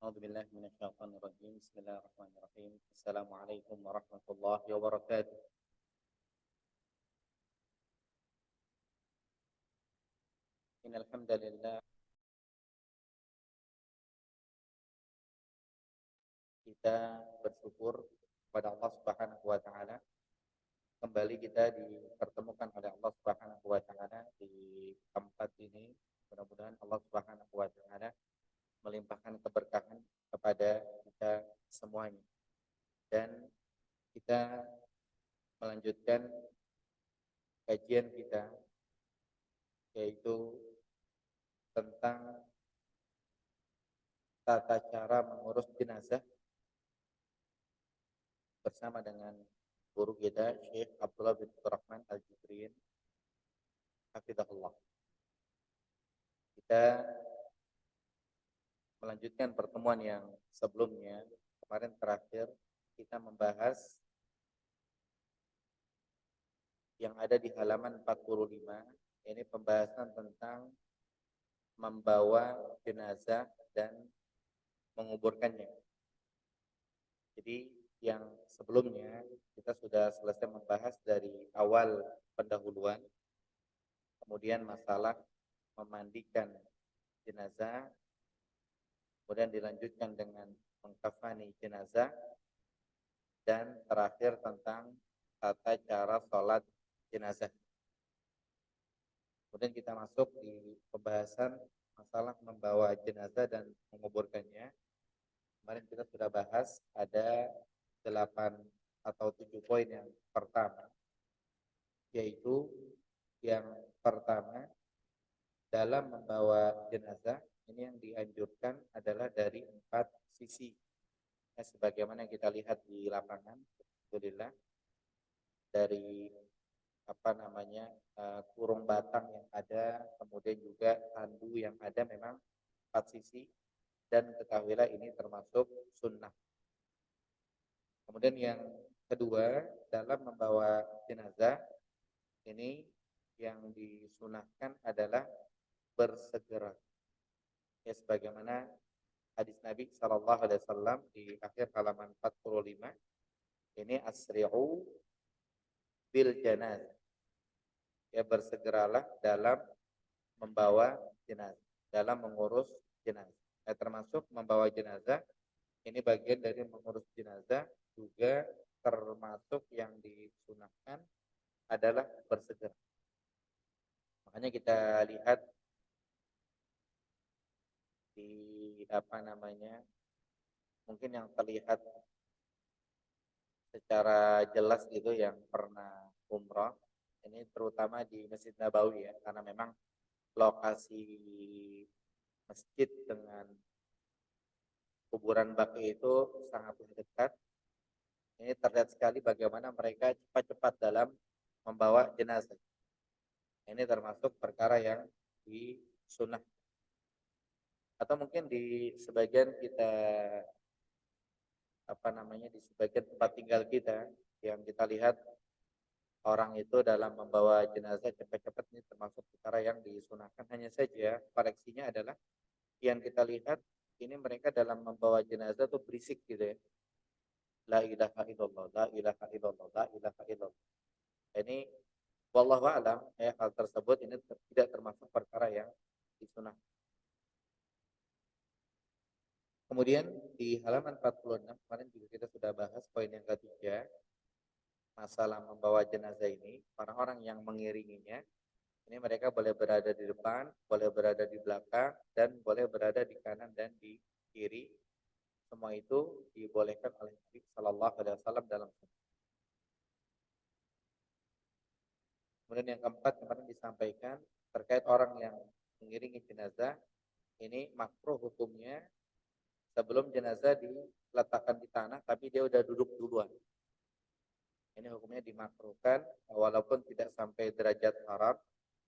أعوذ بالله من الشيطان الرجيم بسم الله الرحمن الرحيم السلام عليكم ورحمة الله وبركاته إن الحمد لله kita bersyukur kepada Allah Subhanahu wa taala. Kembali kita dipertemukan oleh Allah Subhanahu wa taala di tempat ini. Mudah-mudahan Allah Subhanahu wa taala melimpahkan keberkahan kepada kita semuanya. Dan kita melanjutkan kajian kita, yaitu tentang tata cara mengurus jenazah bersama dengan guru kita Syekh Abdullah bin Abdurrahman Al-Jibrin hafizahullah. Kita melanjutkan pertemuan yang sebelumnya. Kemarin terakhir kita membahas yang ada di halaman 45. Ini pembahasan tentang membawa jenazah dan menguburkannya. Jadi yang sebelumnya kita sudah selesai membahas dari awal pendahuluan, kemudian masalah memandikan jenazah, kemudian dilanjutkan dengan mengkafani jenazah, dan terakhir tentang tata cara sholat jenazah. Kemudian kita masuk di pembahasan masalah membawa jenazah dan menguburkannya. Kemarin kita sudah bahas ada 8 atau 7 poin. Yang pertama, yaitu yang pertama, dalam membawa jenazah ini yang dianjurkan adalah dari 4 sisi. Sebagaimana kita lihat di lapangan, alhamdulillah, dari kurung batang yang ada, kemudian juga tandu yang ada, memang 4 sisi, dan ketahuilah ini termasuk sunnah. Kemudian yang kedua, dalam membawa jenazah ini yang disunahkan adalah bersegera. Sebagaimana hadis Nabi Shallallahu Alaihi Wasallam di akhir halaman 45, ini asri'u bil janazah. Bersegeralah dalam membawa jenazah, dalam mengurus jenazah. Termasuk membawa jenazah, ini bagian dari mengurus jenazah, juga termasuk yang disunahkan adalah bersegera. Makanya kita lihat di mungkin yang terlihat secara jelas gitu yang pernah umrah, ini terutama di Masjid Nabawi ya, karena memang lokasi masjid dengan kuburan Baqi itu sangat dekat. Ini terlihat sekali bagaimana mereka cepat-cepat dalam membawa jenazah. Ini termasuk perkara yang disunah. Atau mungkin di sebagian kita di sebagian tempat tinggal kita, yang kita lihat orang itu dalam membawa jenazah cepat-cepat, ini termasuk perkara yang disunahkan. Hanya saja koreksinya adalah yang kita lihat ini mereka dalam membawa jenazah tuh berisik gitu ya. La ilaha illallah, la ilaha illallah, la ilaha illallah. Ini wallahu a'lam, hal tersebut ini tidak termasuk perkara yang disunahkan. Kemudian di halaman 46 kemarin juga kita sudah bahas poin yang ketiga, masalah membawa jenazah ini. Orang-orang yang mengiringinya ini mereka boleh berada di depan, boleh berada di belakang, dan boleh berada di kanan dan di kiri. Semua itu dibolehkan oleh Nabi Shallallahu Alaihi Wasallam dalam sunnah. Kemudian yang keempat kemarin disampaikan terkait orang yang mengiringi jenazah, ini makruh hukumnya sebelum jenazah diletakkan di tanah, tapi dia udah duduk duluan. Ini hukumnya dimakruhkan, walaupun tidak sampai derajat haram,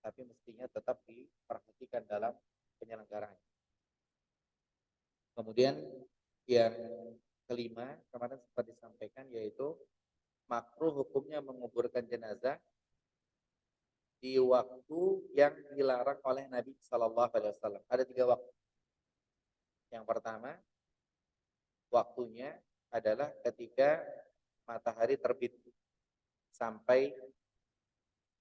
tapi mestinya tetap diperhatikan dalam penyelenggaraan. Kemudian yang kelima kemarin sempat disampaikan, yaitu makruh hukumnya menguburkan jenazah di waktu yang dilarang oleh Nabi Shallallahu Alaihi Wasallam. Ada 3 waktu. Yang pertama, waktunya adalah ketika matahari terbit sampai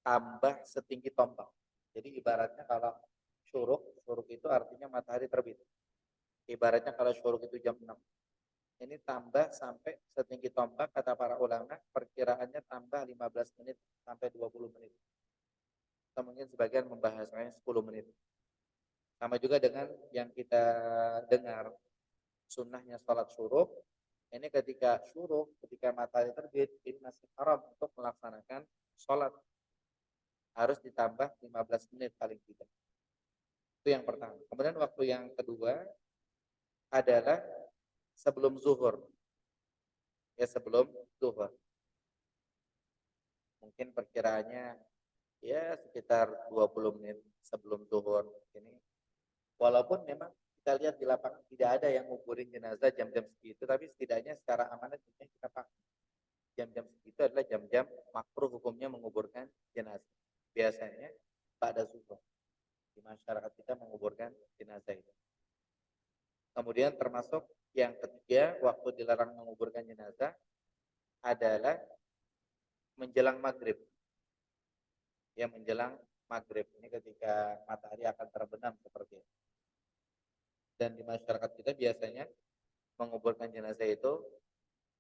tambah setinggi tombak. Jadi ibaratnya kalau syuruk itu artinya matahari terbit. Ibaratnya kalau syuruk itu jam 6. Ini tambah sampai setinggi tombak, kata para ulama, perkiraannya tambah 15 menit sampai 20 menit. Atau mungkin sebagian membahasnya 10 menit. Sama juga dengan yang kita dengar sunnahnya sholat syuruk. Ini ketika syuruk, ketika matahari terbit, ini masih haram untuk melaksanakan sholat. Harus ditambah 15 menit paling tidak. Itu yang pertama. Kemudian waktu yang kedua adalah sebelum zuhur. Ya, sebelum zuhur. Mungkin perkiraannya ya sekitar 20 menit sebelum zuhur. Ini walaupun memang kita lihat di lapangan tidak ada yang nguburin jenazah jam-jam segitu, tapi setidaknya secara amanat kita pakai. Jam-jam segitu adalah jam-jam makruh hukumnya menguburkan jenazah. Biasanya pada zuhur di masyarakat kita menguburkan jenazah itu. Kemudian termasuk yang ketiga waktu dilarang menguburkan jenazah adalah menjelang maghrib. Ya, menjelang maghrib ini ketika matahari akan terbenam seperti itu. Dan di masyarakat kita biasanya menguburkan jenazah itu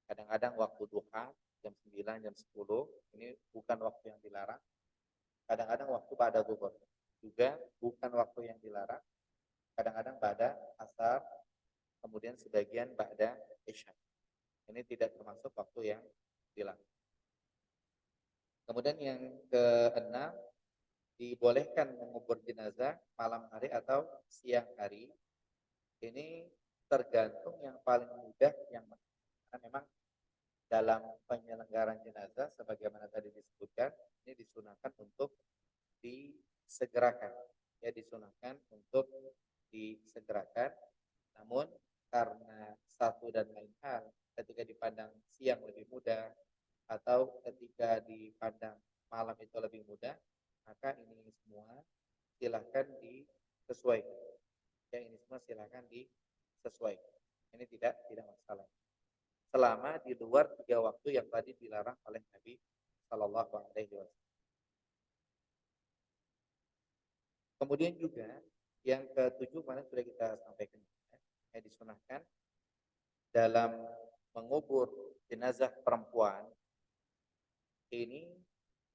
kadang-kadang waktu duha jam 9, jam 10. Ini bukan waktu yang dilarang. Kadang-kadang waktu pada zuhur juga bukan waktu yang dilarang. Kadang-kadang pada asar, kemudian sebagian pada isya. Ini tidak termasuk waktu yang dilarang. Kemudian yang keenam, dibolehkan mengubur jenazah malam hari atau siang hari. Ini tergantung yang paling mudah yang mana. Karena memang dalam penyelenggaraan jenazah sebagaimana tadi disebutkan, ini disunahkan untuk disegerakan. Ya, disunahkan untuk disegerakan. Namun karena satu dan lain hal, ketika dipandang siang lebih mudah atau ketika dipandang malam itu lebih mudah, maka ini semua silahkan disesuaikan. Ya, ini semua silahkan disesuaikan. Ini tidak masalah. Selama di luar 3 waktu yang tadi dilarang oleh Nabi Shallallahu Alaihi Wasallam. Kemudian juga yang ketujuh mana sudah kita sampaikan, yang disunahkan dalam mengubur jenazah perempuan ini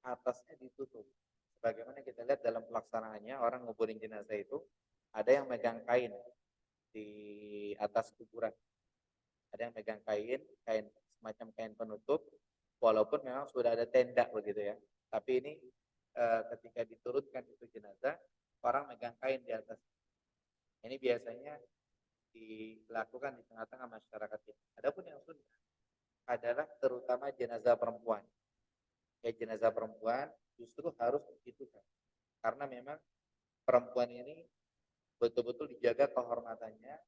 atasnya ditutup. Sebagaimana kita lihat dalam pelaksanaannya, orang nguburin jenazah itu ada yang megang kain di atas kuburan. Ada yang megang kain semacam kain penutup, walaupun memang sudah ada tenda begitu ya. Tapi ini ketika diturunkan itu jenazah, orang megang kain di atas. Ini biasanya dilakukan di tengah-tengah masyarakat kita. Adapun yang sunnah adalah terutama jenazah perempuan. Ya, jenazah perempuan justru harus digitukan. Karena memang perempuan ini betul-betul dijaga kehormatannya,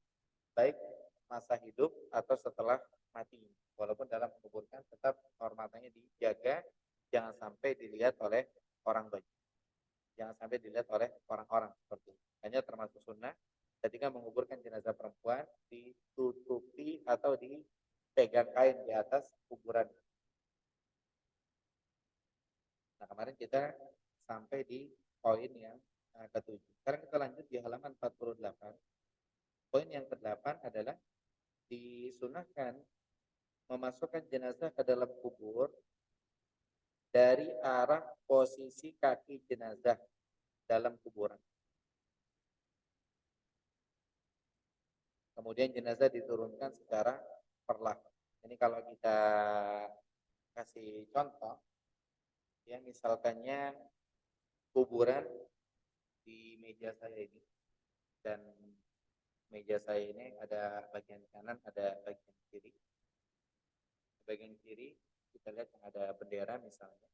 baik masa hidup atau setelah mati. Walaupun dalam menguburkan tetap kehormatannya dijaga, jangan sampai dilihat oleh orang banyak. Jangan sampai dilihat oleh orang-orang seperti itu. Hanya termasuk sunnah ketika menguburkan jenazah perempuan ditutupi atau dipegang kain di atas kuburan. Nah, kemarin kita sampai di poin yang ketujuh. Sekarang kita lanjut di halaman 48. Poin yang ke-8 adalah disunahkan memasukkan jenazah ke dalam kubur dari arah posisi kaki jenazah dalam kuburan. Kemudian jenazah diturunkan secara perlahan. Ini kalau kita kasih contoh, ya misalkannya kuburan di meja saya ini, dan meja saya ini ada bagian kanan, ada bagian kiri. Bagian kiri kita lihat yang ada bendera misalnya.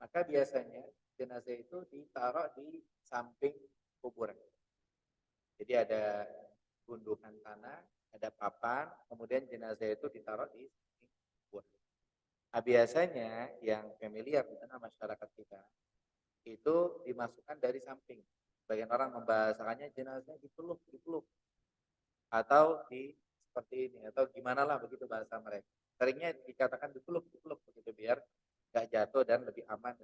Maka biasanya jenazah itu ditaruh di samping kuburan. Jadi ada gundukan tanah, ada papan, kemudian jenazah itu ditaruh di samping kuburan. Nah, biasanya yang familiar di tengah masyarakat kita itu dimasukkan dari samping. Bagian orang membahasakannya jenazah dipeluk, atau seperti ini atau gimana lah begitu bahasa mereka. Seringnya dikatakan dipeluk-peluk begitu biar nggak jatuh dan lebih aman.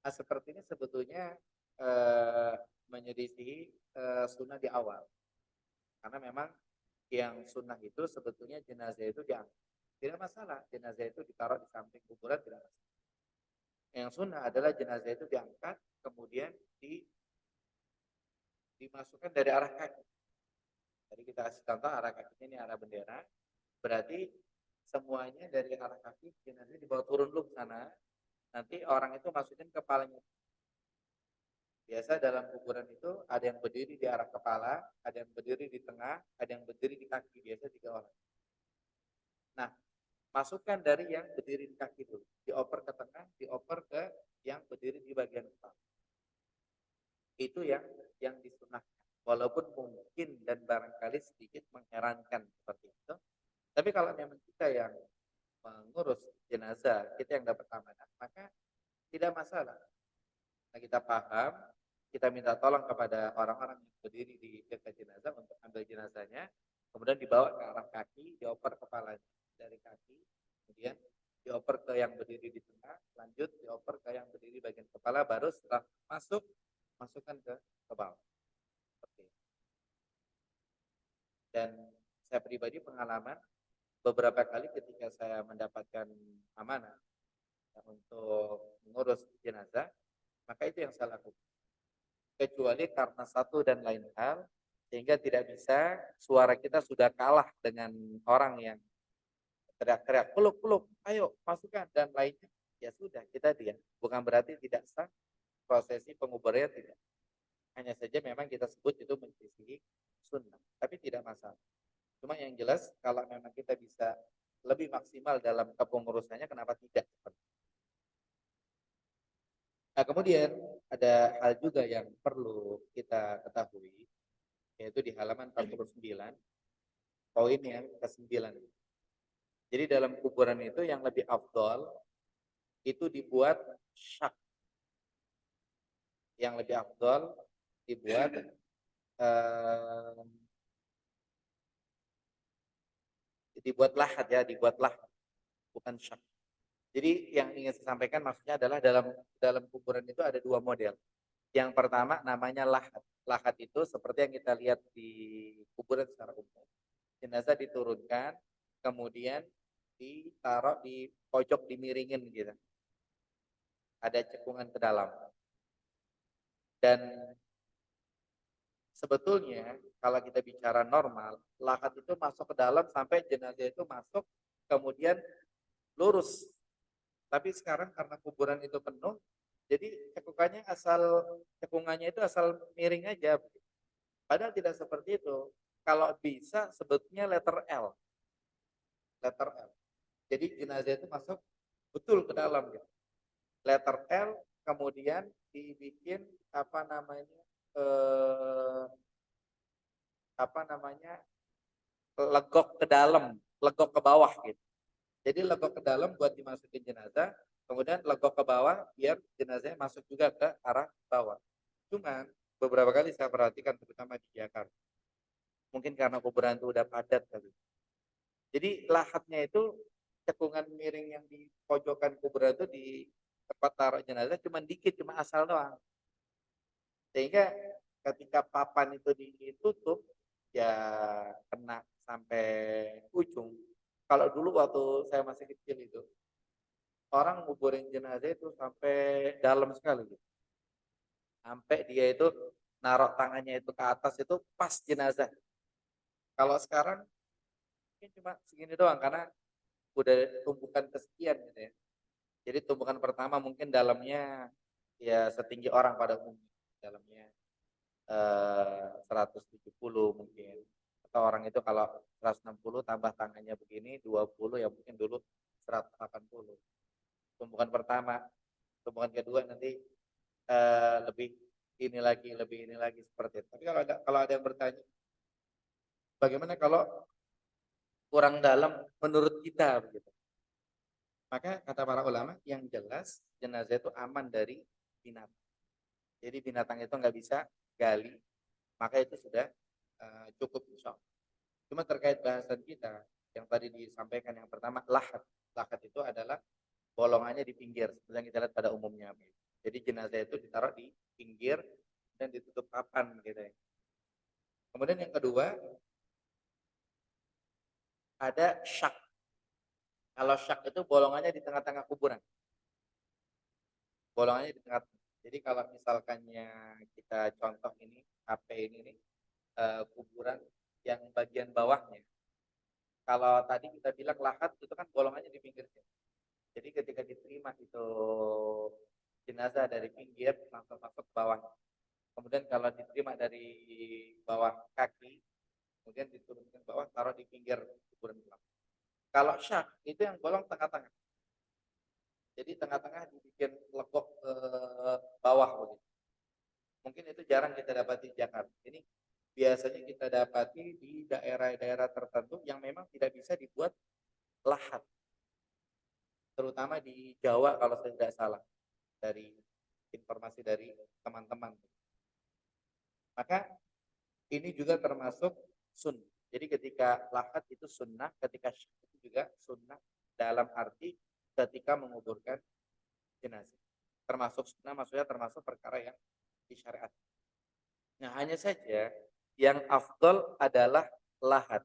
Nah, seperti ini sebetulnya eh, menyelisihi sunnah di awal. Karena memang yang sunnah itu sebetulnya jenazah itu diangkat. Tidak masalah, jenazah itu ditaruh di samping kuburan tidak masalah. Yang sunnah adalah jenazah itu diangkat, kemudian dimasukkan dari arah kaki. Jadi kita kasih contoh arah kakinya ini arah bendera, berarti semuanya dari arah kaki jenazah dibawa turun dulu ke sana. Nanti orang itu masukin kepalanya. Biasa dalam kuburan itu ada yang berdiri di arah kepala, ada yang berdiri di tengah, ada yang berdiri di kaki. Biasa 3 orang. Nah, masukkan dari yang berdiri di kaki dulu, dioper ke tengah, dioper ke yang berdiri di bagian kepala. Itu yang disunahkan. Walaupun mungkin dan barangkali sedikit mengherankan seperti itu. Tapi kalau memang kita yang mengurus jenazah, kita yang dapat amanah, maka tidak masalah. Nah, kita paham, kita minta tolong kepada orang-orang yang berdiri di dekat jenazah untuk ambil jenazahnya, kemudian dibawa ke arah kaki, dioper kepalanya dari kaki, kemudian dioper ke yang berdiri di tengah, lanjut dioper ke yang berdiri bagian kepala, baru setelah masukkan ke bawah. Oke. Dan saya pribadi pengalaman beberapa kali ketika saya mendapatkan amanah untuk mengurus jenazah, maka itu yang saya lakukan. Kecuali karena satu dan lain hal, sehingga tidak bisa suara kita sudah kalah dengan orang yang teriak-teriak, peluk-peluk, ayo masukkan, dan lainnya, ya sudah, kita diam. Bukan berarti tidak sah prosesi penguburannya, tidak. Hanya saja memang kita sebut itu menyelisihi sunnah, tapi tidak masalah. Cuma yang jelas, kalau memang kita bisa lebih maksimal dalam kepengurusannya, kenapa tidak? Nah, kemudian ada hal juga yang perlu kita ketahui, yaitu di halaman 49, poin yang ke-9. Jadi dalam kuburan itu yang lebih afdol itu dibuat syak. Yang lebih afdol dibuat eh, dibuat lahat ya, dibuat lahat, bukan syak. Jadi yang ingin saya sampaikan maksudnya adalah dalam kuburan itu ada 2 model. Yang pertama namanya lahat. Lahat itu seperti yang kita lihat di kuburan secara umum. Jenazah diturunkan, kemudian ditaruh di pojok, dimiringin gitu. Ada cekungan ke dalam. Dan sebetulnya kalau kita bicara normal, lahat itu masuk ke dalam sampai jenazah itu masuk, kemudian lurus. Tapi sekarang karena kuburan itu penuh, jadi cekungannya itu asal miring aja. Padahal tidak seperti itu. Kalau bisa sebetulnya letter L. Letter L. Jadi jenazah itu masuk betul ke dalam gitu. Letter L, kemudian dibikin apa namanya eh, apa namanya legok ke dalam, legok ke bawah gitu. Jadi legok ke dalam buat dimasukin jenazah, kemudian legok ke bawah biar jenazahnya masuk juga ke arah bawah. Cuman beberapa kali saya perhatikan terutama di Jakarta, mungkin karena kuburan itu udah padat kali. Jadi lahatnya itu cekungan miring yang di pojokan kuburan itu di tempat taruh jenazah cuma dikit, cuma asal doang. Sehingga ketika papan itu ditutup, ya kena sampai ujung. Kalau dulu waktu saya masih kecil itu, orang nguburin jenazah itu sampai dalam sekali gitu. Sampai dia itu naruh tangannya itu ke atas itu pas jenazah. Kalau sekarang mungkin cuma segini doang karena udah tumpukan kesekian gitu ya. Jadi tumpukan pertama mungkin dalamnya ya setinggi orang pada umumnya. Dalamnya 170 mungkin. Atau orang itu kalau 160 tambah tangannya begini 20 ya mungkin dulu 180. Tumpukan pertama, tumpukan kedua nanti lebih ini lagi seperti itu. Tapi kalau ada yang bertanya, bagaimana kalau kurang dalam menurut kita begitu? Maka kata para ulama yang jelas jenazah itu aman dari binatang. Jadi binatang itu nggak bisa gali, maka itu sudah cukup insya Allah. Cuma terkait bahasan kita yang tadi disampaikan yang pertama lahat. Lahat itu adalah bolongannya di pinggir seperti yang kita lihat pada umumnya. Jadi jenazah itu ditaruh di pinggir dan ditutup papan gitu ya. Kemudian yang kedua ada syak. Kalau syak itu bolongannya di tengah-tengah kuburan. Bolongannya di tengah. Jadi kalau misalkannya kita contoh ini HP ini nih kuburan yang bagian bawahnya. Kalau tadi kita bilang lahat itu kan bolongannya di pinggirnya. Jadi ketika diterima itu jenazah dari pinggir langsung masuk ke bawah. Kemudian kalau diterima dari bawah kaki, kemudian diturunkan ke bawah, taruh di pinggir kuburan belakang. Kalau syak itu yang bolong tengah-tengah. Jadi tengah-tengah dibikin lekuk ke bawah begitu. Mungkin itu jarang kita dapati di Jakarta. Ini biasanya kita dapati di daerah-daerah tertentu yang memang tidak bisa dibuat lahat. Terutama di Jawa kalau saya tidak salah. Dari informasi dari teman-teman. Maka ini juga termasuk sunnah. Jadi ketika lahat itu sunnah, ketika syak itu juga sunnah dalam arti ketika menguburkan jenazah. Termasuk sunnah maksudnya termasuk perkara yang disyariat. Nah, hanya saja yang afdol adalah lahat.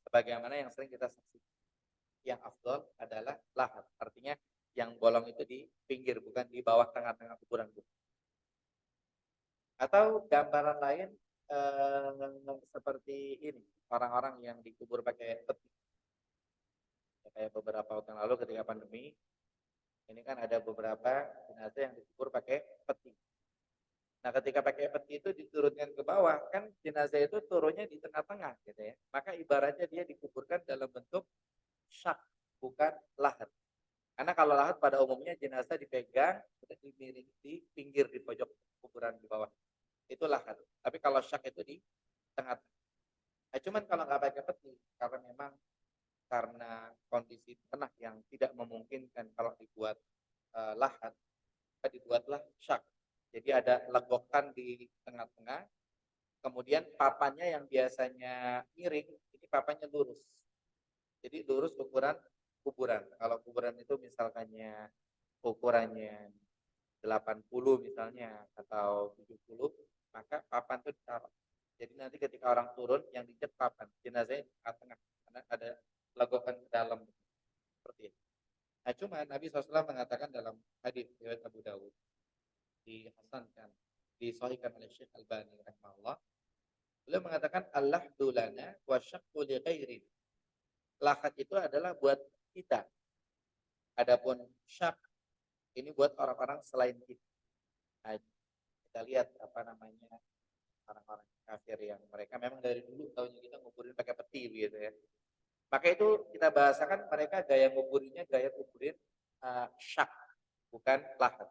Sebagaimana yang sering kita saksikan. Yang afdol adalah lahat. Artinya yang bolong itu di pinggir, bukan di bawah tengah-tengah kuburan. Atau gambaran lain seperti ini, orang-orang yang dikubur pakai peti. Ya, kayak beberapa waktu yang lalu ketika pandemi, ini kan ada beberapa jenazah yang dikubur pakai peti. Nah, ketika pakai peti itu diturunkan ke bawah, kan jenazah itu turunnya di tengah-tengah gitu ya. Maka ibaratnya dia dikuburkan dalam bentuk syak, bukan lahat. Karena kalau lahat pada umumnya jenazah dipegang, sudah dimiring di pinggir di pojok kuburan di bawah. Itu lahat. Tapi kalau syak itu di tengah. Nah, cuman kalau nggak pakai peti, karena kondisi tanah yang tidak memungkinkan kalau dibuat lahat, maka dibuatlah syak. Jadi ada legokan di tengah-tengah, kemudian papannya yang biasanya miring, ini papannya lurus. Jadi lurus ukuran kuburan. Kalau kuburan itu misalkannya ukurannya 80 misalnya atau 70, maka papan itu ditaruh. Jadi nanti ketika orang turun yang diinjak papan, jenazahnya di tengah-tengah karena ada legokan ke dalam seperti itu. Nah, cuma Nabi SAW mengatakan dalam hadis riwayat Abu Dawud dihasankan, disahihkan oleh Syekh Albani rahimahullah. Beliau mengatakan Allah dulana wa syaqqu li ghairi. Lahat itu adalah buat kita. Adapun syak ini buat orang-orang selain kita. Nah, kita lihat apa namanya orang-orang kafir yang mereka memang dari dulu tahunya kita nguburin pakai peti gitu ya. Maka itu kita bahasakan mereka gaya nguburinnya gaya nguburin syak, bukan lahat.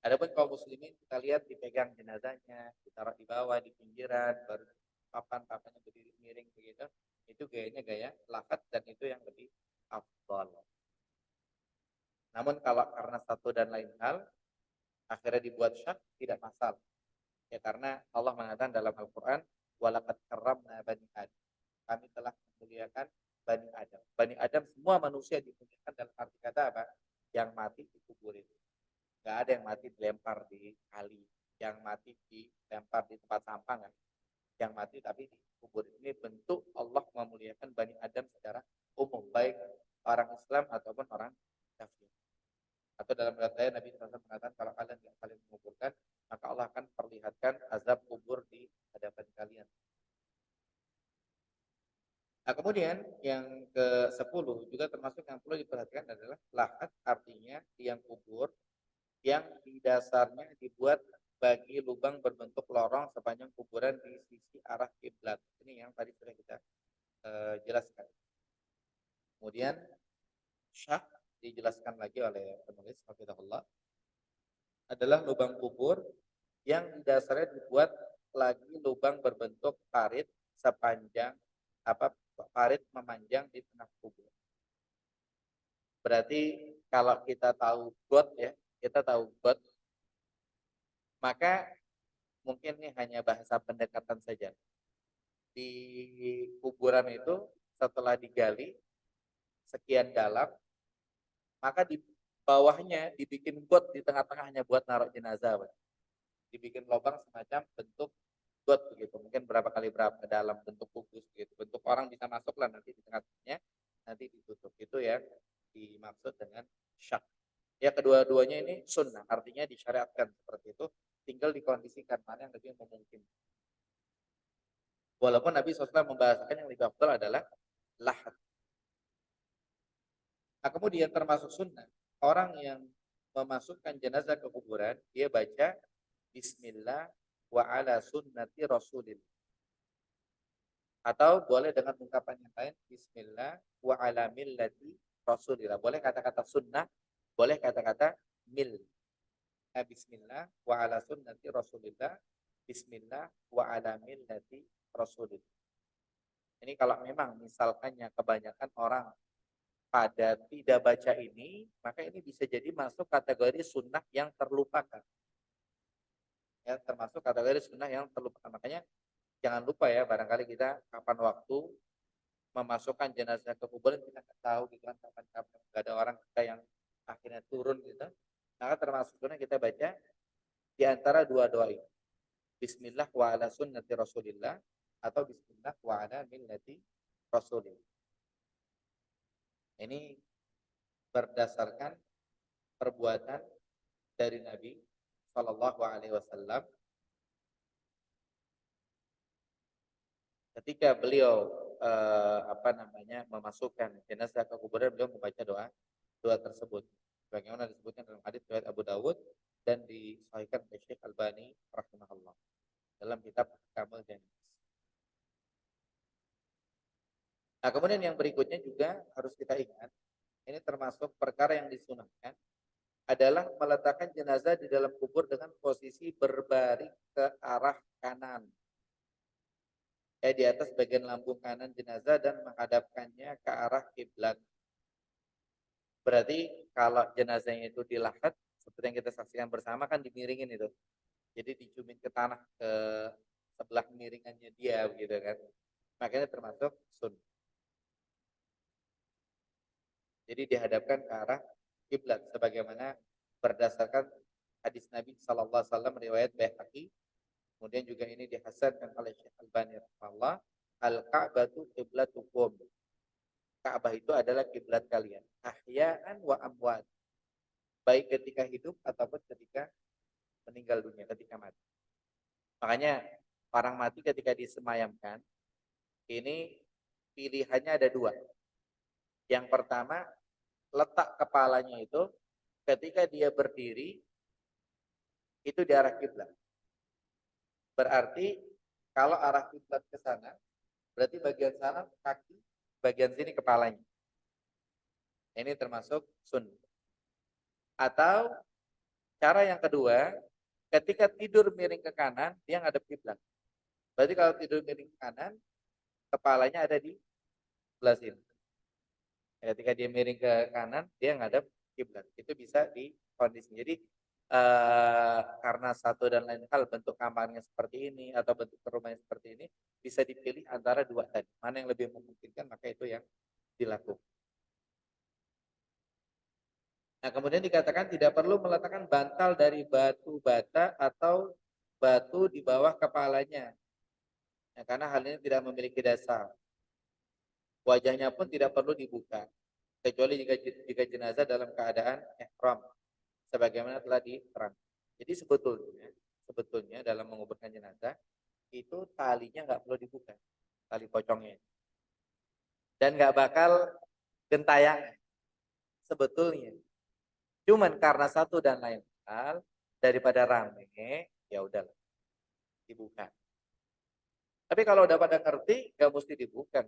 Adapun kaum muslimin kita lihat dipegang jenazahnya, ditaruh di bawah, di pinggiran, baru papan-papannya berdiri miring begitu. Itu gayanya gaya lahat dan itu yang lebih afdal. Namun kalau karena satu dan lain hal, akhirnya dibuat syak, tidak masalah. Ya karena Allah mengatakan dalam Al-Quran, walaqad karramna bani Adam. Kami telah memuliakan Bani Adam. Bani Adam semua manusia dimuliakan dalam arti kata apa? Yang mati dikuburin. Gak ada yang mati dilempar di kali. Yang mati dilempar di tempat sampah kan? Yang mati tapi dikuburin. Ini bentuk Allah memuliakan Bani Adam secara umum. Baik orang Islam ataupun orang kafir. Atau dalam riwayat lain Nabi SAW mengatakan kalau kalian yang saling menguburkan, maka Allah akan perlihatkan azab kubur di hadapan kalian. Nah, kemudian yang ke-10 juga termasuk yang perlu diperhatikan adalah lahat, artinya tiang kubur yang di dasarnya dibuat bagi lubang berbentuk lorong sepanjang kuburan di sisi arah kiblat. Ini yang tadi sudah kita jelaskan. Kemudian syah dijelaskan lagi oleh penulis hafizahullah adalah lubang kubur yang di dasarnya dibuat lagi lubang berbentuk parit sepanjang parit memanjang di tengah kubur. Berarti kalau kita tahu got ya, kita tahu got, maka mungkin ini hanya bahasa pendekatan saja. di kuburan itu setelah digali sekian dalam, maka di bawahnya dibikin got di tengah-tengahnya buat naruh jenazah, Pak. Dibikin lubang semacam bentuk got begitu, mungkin berapa kali berapa dalam bentuk kubus gitu. Bentuk orang bisa masuk lah nanti di tengah-tengahnya, nanti ditutup. Itu yang dimaksud dengan syak. Ya kedua-duanya ini sunnah, artinya disyariatkan seperti itu, tinggal dikondisikan mana yang lebih memungkinkan. Walaupun Nabi SAW membahasakan yang lebih afdal adalah lahat. Nah, kemudian termasuk sunnah, orang yang memasukkan jenazah ke kuburan, dia baca Bismillah wa ala sunnati Rasulillah. Atau boleh dengan ungkapan yang lain, Bismillah wa ala millati Rasulillah. Boleh kata-kata sunnah, boleh kata-kata mil. Bismillah wa ala sunnati Rasulillah. Bismillah wa ala millati Rasulillah. Ini kalau memang misalkannya kebanyakan orang pada tidak baca ini, maka ini bisa jadi masuk kategori sunnah yang terlupakan. Ya, termasuk kategori sunnah yang terlupakan. Makanya jangan lupa ya, barangkali kita kapan waktu memasukkan jenazah ke kuburan kita nggak tahu gitu kan, kapan nggak ada orang kita yang akhirnya turun gitu. Maka termasuk sunnah kita baca di antara dua doa ini. Bismillah wa ala sunnati Rasulillah atau Bismillah wa ala millati Rasulillah. Ini berdasarkan perbuatan dari Nabi Shallallahu Alaihi Wasallam ketika beliau memasukkan jenazah ke kuburan, beliau membaca doa tersebut. Bagaimana disebutkan dalam hadis riwayat Abu Dawud dan disahihkan oleh Syekh Albani rahimahullah dalam kitab Kamul Janaiz. Nah, kemudian yang berikutnya juga harus kita ingat, ini termasuk perkara yang disunahkan adalah meletakkan jenazah di dalam kubur dengan posisi berbaring ke arah kanan. Di atas bagian lambung kanan jenazah dan menghadapkannya ke arah kiblat. Berarti kalau jenazahnya itu dilahat, seperti yang kita saksikan bersama kan dimiringin itu. Jadi dicumin ke tanah ke sebelah miringannya dia begitu kan. Makanya termasuk sunnah. Jadi dihadapkan ke arah kiblat sebagaimana berdasarkan hadis Nabi sallallahu alaihi wasallam riwayat Baihaqi. Kemudian juga ini dihasankan oleh Syekh Albani rahimahullah, al-Ka'batu qiblatukum. Ka'bah itu adalah kiblat kalian, ahya'an wa amwat. Baik ketika hidup ataupun ketika meninggal dunia, ketika mati. Makanya orang mati ketika disemayamkan, ini pilihannya ada dua. Yang pertama, letak kepalanya itu ketika dia berdiri itu di arah kiblat. Berarti kalau arah kiblat ke sana, berarti bagian sana kaki, bagian sini kepalanya. Ini termasuk sunnah. Atau cara yang kedua, ketika tidur miring ke kanan, dia ngadep kiblat. Berarti kalau tidur miring ke kanan, kepalanya ada di sebelah sini. Ketika dia miring ke kanan, dia ngadep kiblat. Itu bisa dikondisi. Jadi karena satu dan lain hal bentuk kamarnya seperti ini atau bentuk rumahnya seperti ini, bisa dipilih antara dua tadi. Mana yang lebih memungkinkan, maka itu yang dilakukan. Nah, kemudian dikatakan tidak perlu meletakkan bantal dari batu bata atau batu di bawah kepalanya. Nah, karena hal ini tidak memiliki dasar. Wajahnya pun tidak perlu dibuka, kecuali jika jenazah dalam keadaan ihram, sebagaimana telah diterangkan. Jadi sebetulnya dalam menguburkan jenazah itu talinya nggak perlu dibuka, tali pocongnya, dan nggak bakal gentayangan sebetulnya. Cuman karena satu dan lain hal, daripada rame, ya udahlah dibuka. Tapi kalau udah pada ngerti, nggak mesti dibuka.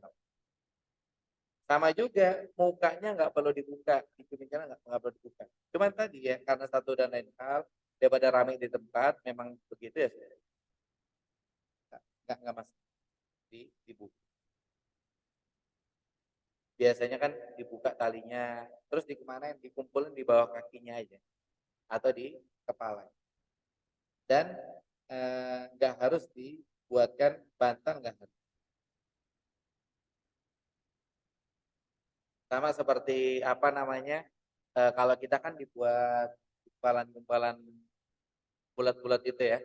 Sama juga, mukanya nggak perlu dibuka, hidungnya nggak perlu dibuka. Cuman tadi ya, karena satu dan lain hal, daripada ramai di tempat, memang begitu ya, nggak masuk dibuka. Biasanya kan dibuka talinya, terus dikemanain, dikumpulin di bawah kakinya aja, atau di kepala. Dan nggak harus dibuatkan bantal, nggak harus. Sama seperti apa namanya? Kalau kita kan dibuat gumpalan-gumpalan bulat-bulat itu ya.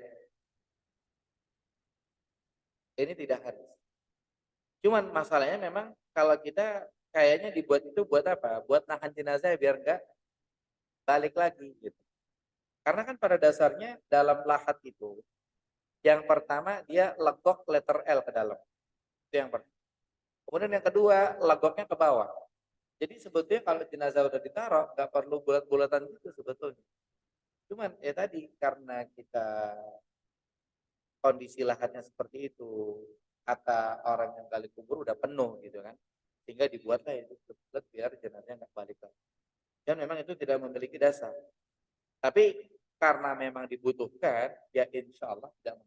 Ini tidak harus. Cuman masalahnya memang kalau kita kayaknya dibuat itu buat apa? Buat nahan jenazah biar enggak balik lagi gitu. Karena kan pada dasarnya dalam lahat itu, yang pertama dia legok letter L ke dalam. Itu yang pertama. Kemudian yang kedua, legoknya ke bawah. Jadi sebetulnya kalau jenazah udah ditaruh, nggak perlu bulat-bulatan gitu sebetulnya. Cuman ya tadi karena kita kondisi lahannya seperti itu, kata orang yang gali kubur udah penuh gitu kan, sehingga dibuatlah itu bulat biar jenazahnya nggak balik lagi. Dan memang itu tidak memiliki dasar. Tapi karena memang dibutuhkan, ya insya Allah tidak.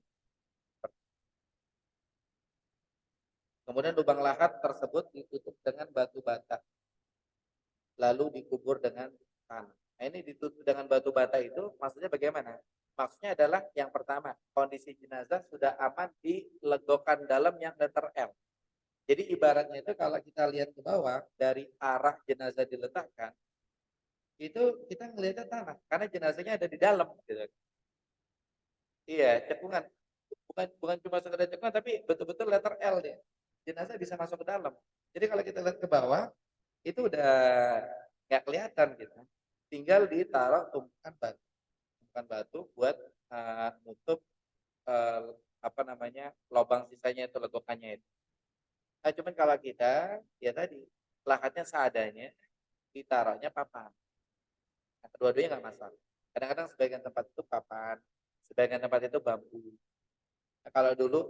Kemudian lubang lahat tersebut ditutup dengan batu bata, lalu dikubur dengan tanah. Nah, ini ditutup dengan batu bata itu maksudnya bagaimana? Maksudnya adalah yang pertama, kondisi jenazah sudah aman di legokan dalam yang letter L. Jadi ibaratnya itu kalau kita lihat ke bawah dari arah jenazah diletakkan, itu kita ngelihatnya tanah karena jenazahnya ada di dalam gitu. Iya, cekungan. Bukan bukan cuma sekedar cekungan tapi betul-betul letter L dia. Jenazah bisa masuk ke dalam. Jadi kalau kita lihat ke bawah itu udah nggak kelihatan gitu. Tinggal ditaruh tumpukan batu buat nutup uh, apa namanya lubang sisanya itu legokannya itu. Nah, cuman kalau kita ya tadi lahatnya seadanya, ditaruhnya papan. Nah, kedua-duanya nggak masalah. Kadang-kadang sebagian tempat itu papan, sebagian tempat itu bambu. Nah, kalau dulu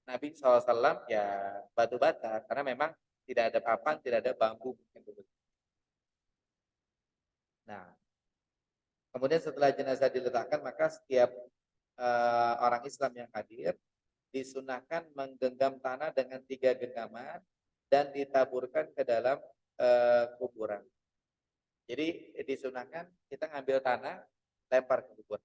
Nabi SAW ya batu bata, karena memang tidak ada papan, tidak ada bambu. Nah, kemudian setelah jenazah diletakkan, maka setiap orang Islam yang hadir disunahkan menggenggam tanah dengan 3 genggaman dan ditaburkan ke dalam kuburan. Jadi disunahkan kita ngambil tanah, lempar ke kuburan.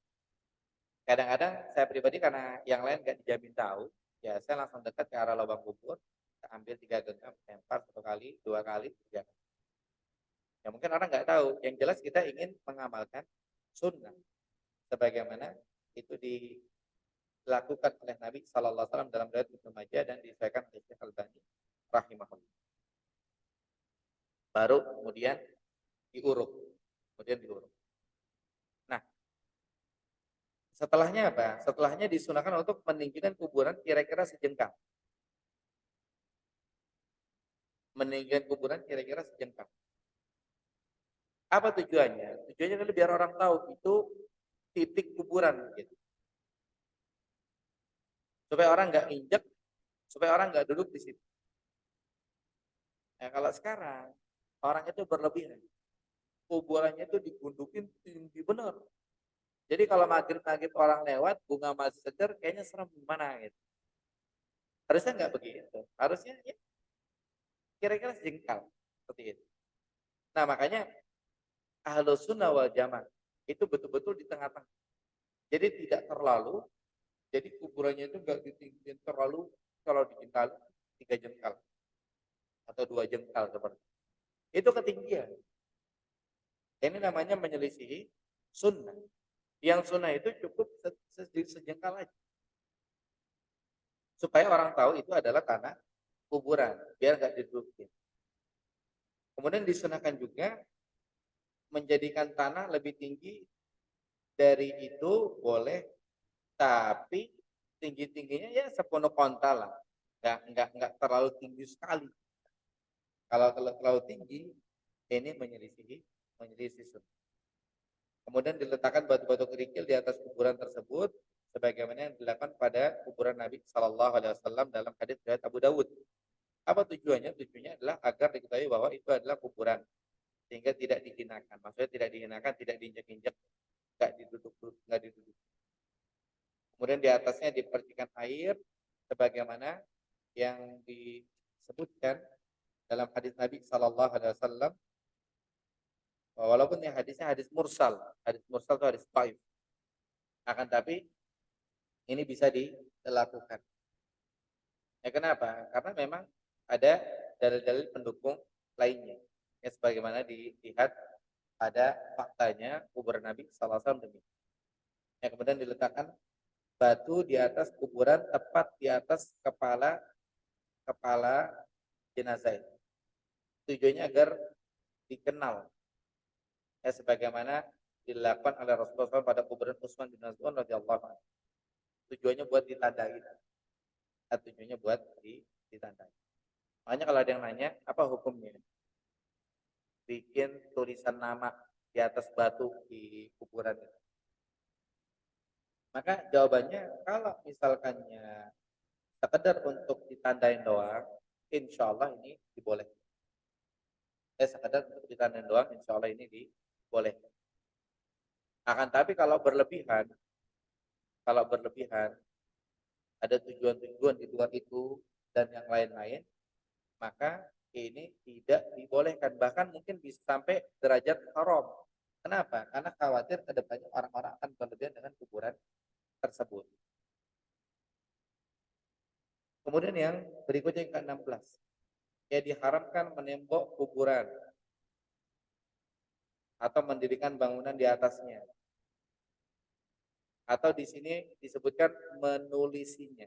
Kadang-kadang saya pribadi karena yang lain nggak dijamin tahu, ya saya langsung dekat ke arah lubang kubur, kita ambil 3 genggam, lempar 1 kali, 2 kali, 3 kali. Ya mungkin orang nggak tahu. Yang jelas kita ingin mengamalkan sunnah sebagaimana itu dilakukan oleh Nabi Sallallahu Alaihi Wasallam dalam riwayat Ibnu Majah dan disesuaikan oleh Syekh Al-Albani rahimahullah. Baru kemudian diuruk, kemudian diuruk. Nah, setelahnya apa? Setelahnya disunahkan untuk meninggikan kuburan kira-kira sejengkal. Meninggikan kuburan kira-kira sejengkal. Apa tujuannya? Tujuannya adalah biar orang tahu itu titik kuburan gitu. Supaya orang nggak injek, supaya orang nggak duduk di situ. Nah, kalau sekarang orang itu berlebihan. Kuburannya itu digundukin tinggi benar. Jadi kalau maghrib-maghrib orang lewat, bunga masih segar, kayaknya serem gimana gitu. Harusnya nggak begitu. Harusnya ya, kira-kira sejengkal. Seperti itu. Nah makanya Ahlus Sunnah wal Jamaah itu betul-betul di tengah-tengah. Jadi tidak terlalu, jadi kuburannya itu nggak ditinggiin terlalu, kalau dijengkal 3 jengkal atau 2 jengkal seperti itu ketinggian. Ini namanya menyelisihi sunnah. Yang sunnah itu cukup sejengkal aja. Supaya orang tahu itu adalah tanah kuburan, biar nggak didudukin. Kemudian disunahkan juga menjadikan tanah lebih tinggi dari itu boleh, tapi tinggi-tingginya ya sepenuh kontal lah. Nggak terlalu tinggi sekali. Kalau terlalu tinggi, ini menyelisih sunnah. Kemudian diletakkan batu-batu kerikil di atas kuburan tersebut, sebagaimana yang dilakukan pada kuburan Nabi Shallallahu Alaihi Wasallam dalam hadits riwayat Abu Dawud. Apa tujuannya? Tujuannya adalah agar diketahui bahwa itu adalah kuburan, sehingga tidak dihinakan. Maksudnya tidak dihinakan, tidak diinjak-injak, nggak diduduk. Kemudian di atasnya dipercikan air, sebagaimana yang disebutkan dalam hadis Nabi Shallallahu Alaihi Wasallam. Walaupun yang hadisnya hadis mursal itu hadis taif. Akan tapi ini bisa dilakukan. Ya kenapa? Karena memang ada dalil-dalil pendukung lainnya. Ya, sebagaimana dilihat pada faktanya kuburan Nabi SAW demikian. Ya, kemudian diletakkan batu di atas kuburan tepat di atas kepala kepala jenazah itu. Tujuannya agar dikenal, ya, sebagaimana dilakukan oleh Rasulullah SAW pada kuburan Utsman bin Affan radhiyallahu anhu. Tujuannya buat ditandai. Tujuannya buat ditandai. Makanya kalau ada yang nanya, apa hukumnya bikin tulisan nama di atas batu di kuburan itu? Maka jawabannya, kalau misalkannya sekedar untuk ditandain doang, insya Allah ini dibolehkan. Sekedar untuk ditandain doang, insya Allah ini dibolehkan. Akan tapi kalau berlebihan, ada tujuan-tujuan di luar itu dan yang lain-lain, maka ini tidak dibolehkan. Bahkan mungkin bisa sampai derajat haram. Kenapa? Karena khawatir kedepannya orang-orang akan berlebihan dengan kuburan tersebut. Kemudian yang berikutnya yang ke-16. Ya, diharamkan menembok kuburan atau mendirikan bangunan di atasnya. Atau di sini disebutkan menulisinya.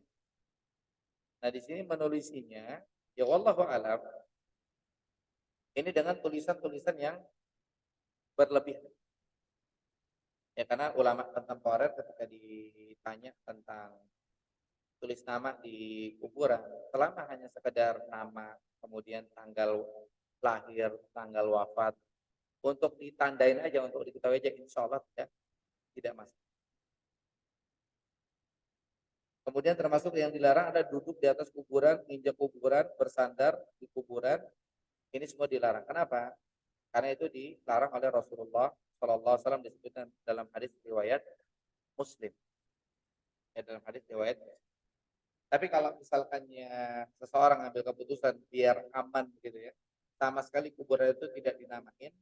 Nah, di sini menulisinya, ya wallahu alam, ini dengan tulisan-tulisan yang berlebihan. Ya, karena ulama kontemporer ketika ditanya tentang tulis nama di kuburan, selama hanya sekedar nama, kemudian tanggal lahir, tanggal wafat, untuk ditandain aja, untuk diketahui aja, insya Allah tidak masalah. Kemudian termasuk yang dilarang ada duduk di atas kuburan, injak kuburan, bersandar di kuburan. Ini semua dilarang. Kenapa? Karena itu dilarang oleh Rasulullah SAW, disebutkan dalam hadis riwayat Muslim. Ya, dalam hadis riwayat Muslim. Tapi kalau misalkannya seseorang ambil keputusan biar aman gitu ya, sama sekali kuburan itu tidak dinamain,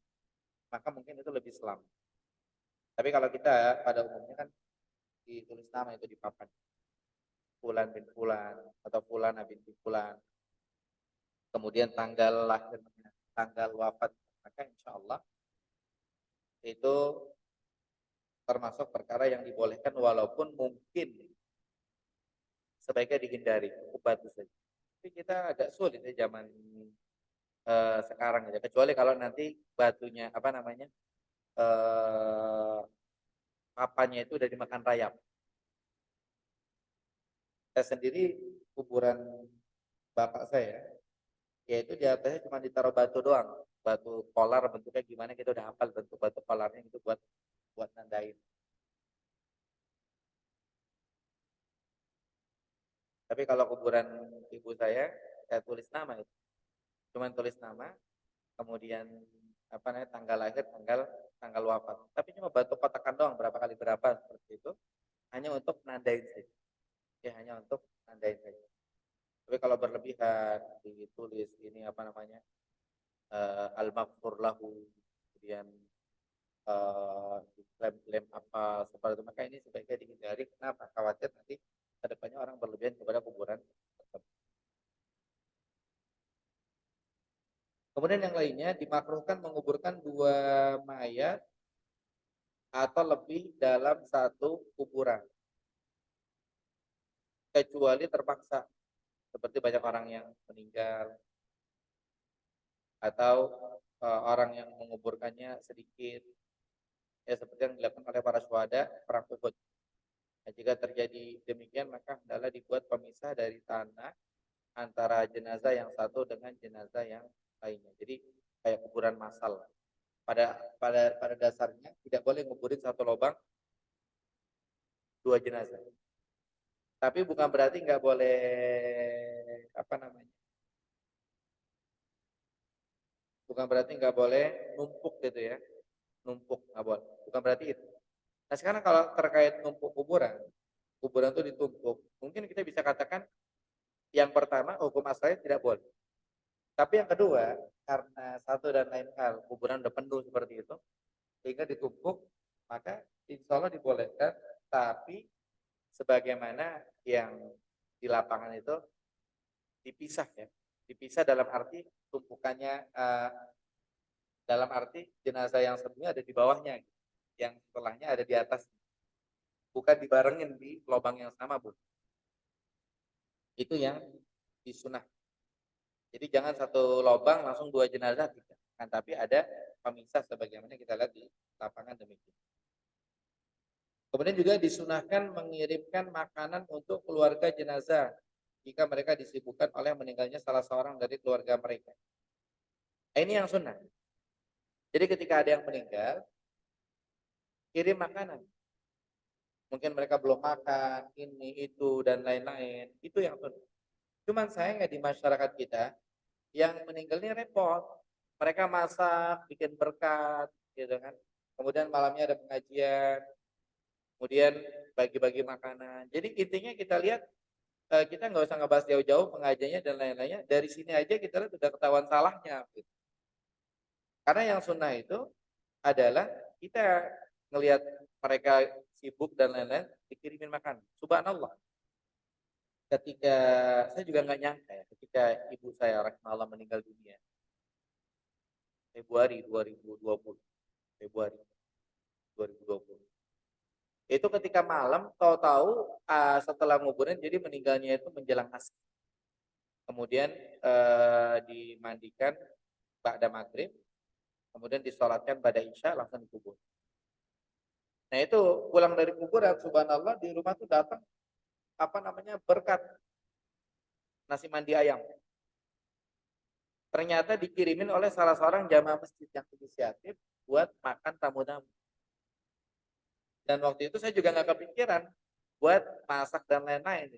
maka mungkin itu lebih selamat. Tapi kalau kita pada umumnya kan ditulis nama itu di papan. Fulan bin Fulan atau Fulan bin Fulan. Kemudian tanggal lahirnya, tanggal wafat, maka insya Allah itu termasuk perkara yang dibolehkan, walaupun mungkin sebaiknya dihindari, cukup batu saja. Tapi kita agak sulit ya zaman sekarang aja, kecuali kalau nanti batunya apa namanya, papannya itu udah dimakan rayap. Saya sendiri kuburan bapak saya, yaitu di atasnya cuma ditaruh batu doang, batu kolar, bentuknya gimana kita udah hafal bentuk batu kolarnya itu buat nandain. Tapi kalau kuburan ibu saya tulis nama itu, cuma tulis nama, kemudian apa namanya, tanggal lahir, tanggal wafat. Tapi cuma batu kotakan doang, berapa kali berapa seperti itu, hanya untuk nandain saja. Ya, hanya untuk nandain saja. Tapi kalau berlebihan ditulis ini apa namanya, al-maghfur lahu, kemudian klaim-klaim apa seperti itu, maka ini sebaiknya dihindari. Kenapa? Khawatir nanti kedepannya orang berlebihan kepada kuburan tersebut. Kemudian yang lainnya, dimakruhkan menguburkan dua mayat atau lebih dalam satu kuburan, kecuali terpaksa, seperti banyak orang yang meninggal atau orang yang menguburkannya sedikit, ya seperti yang dilakukan oleh para syuhada perang Uhud. Nah, jika terjadi demikian, maka hendaklah dibuat pemisah dari tanah antara jenazah yang satu dengan jenazah yang lainnya. Jadi kayak kuburan massal. Pada dasarnya tidak boleh nguburin satu lubang dua jenazah. Tapi bukan berarti nggak boleh apa namanya? Bukan berarti nggak boleh numpuk gitu ya. Numpuk nggak boleh. Bukan berarti itu. Nah, sekarang kalau terkait numpuk kuburan, kuburan itu ditumpuk, mungkin kita bisa katakan yang pertama hukum asalnya tidak boleh. Tapi yang kedua, karena satu dan lain hal kuburan udah penuh seperti itu, sehingga ditumpuk, maka insya Allah dibolehkan. Tapi sebagaimana yang di lapangan itu dipisah ya, dipisah dalam arti tumpukannya Dalam arti jenazah yang sebelumnya ada di bawahnya, yang setelahnya ada di atas. Bukan dibarengin di lubang yang sama, Bu. Itu yang disunah. Jadi jangan satu lubang langsung dua jenazah, tidak. Kan, tapi ada pemisah sebagaimana kita lihat di lapangan demikian. Kemudian juga disunahkan mengirimkan makanan untuk keluarga jenazah jika mereka disibukkan oleh meninggalnya salah seorang dari keluarga mereka. Nah, ini yang sunnah. Jadi ketika ada yang meninggal, kirim makanan. Mungkin mereka belum makan, ini, itu, dan lain-lain. Itu yang sunnah. Cuman sayangnya di masyarakat kita, yang meninggal ini repot. Mereka masak, bikin berkat, gitu kan. Kemudian malamnya ada pengajian, kemudian bagi-bagi makanan. Jadi intinya kita lihat, kita nggak usah ngebahas jauh-jauh pengajiannya dan lain-lainnya. Dari sini aja kita lihat udah ketahuan salahnya. Gitu. Karena yang sunnah itu adalah kita ngelihat mereka sibuk dan lain-lain, dikirimin makan. Subhanallah. Ketika saya juga nggak nyangka ya, ketika ibu saya rahimahullah meninggal dunia Februari 2020, Februari 2020. Itu ketika malam, tahu-tahu setelah nguburin, jadi meninggalnya itu menjelang asar. Kemudian dimandikan ba'da maghrib, kemudian disolatkan pada isya langsung dikubur. Nah itu pulang dari kuburan, subhanallah di rumah tuh datang apa namanya berkat nasi mandi ayam. Ternyata dikirimin oleh salah seorang jamaah masjid yang inisiatif buat makan tamu-tamu. Dan waktu itu saya juga nggak kepikiran buat masak dan lain-lain.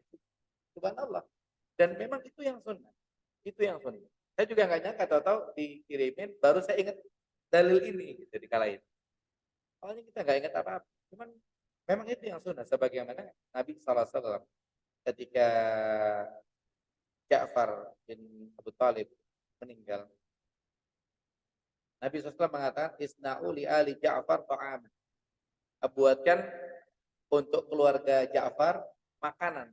Subhanallah. Dan memang itu yang sunnah. Itu yang sunnah. Saya juga nggak nyangka tahu-tahu dikirimin, baru saya ingat dalil ini gitu di kala itu. Awalnya kita nggak ingat apa-apa. Cuman memang itu yang sunnah. Sebagaimana Nabi SAW ketika Ja'far bin Abu Talib meninggal. Nabi SAW mengatakan, Isna'u li ali Ja'far ta'am. Buatkan untuk keluarga Ja'far makanan.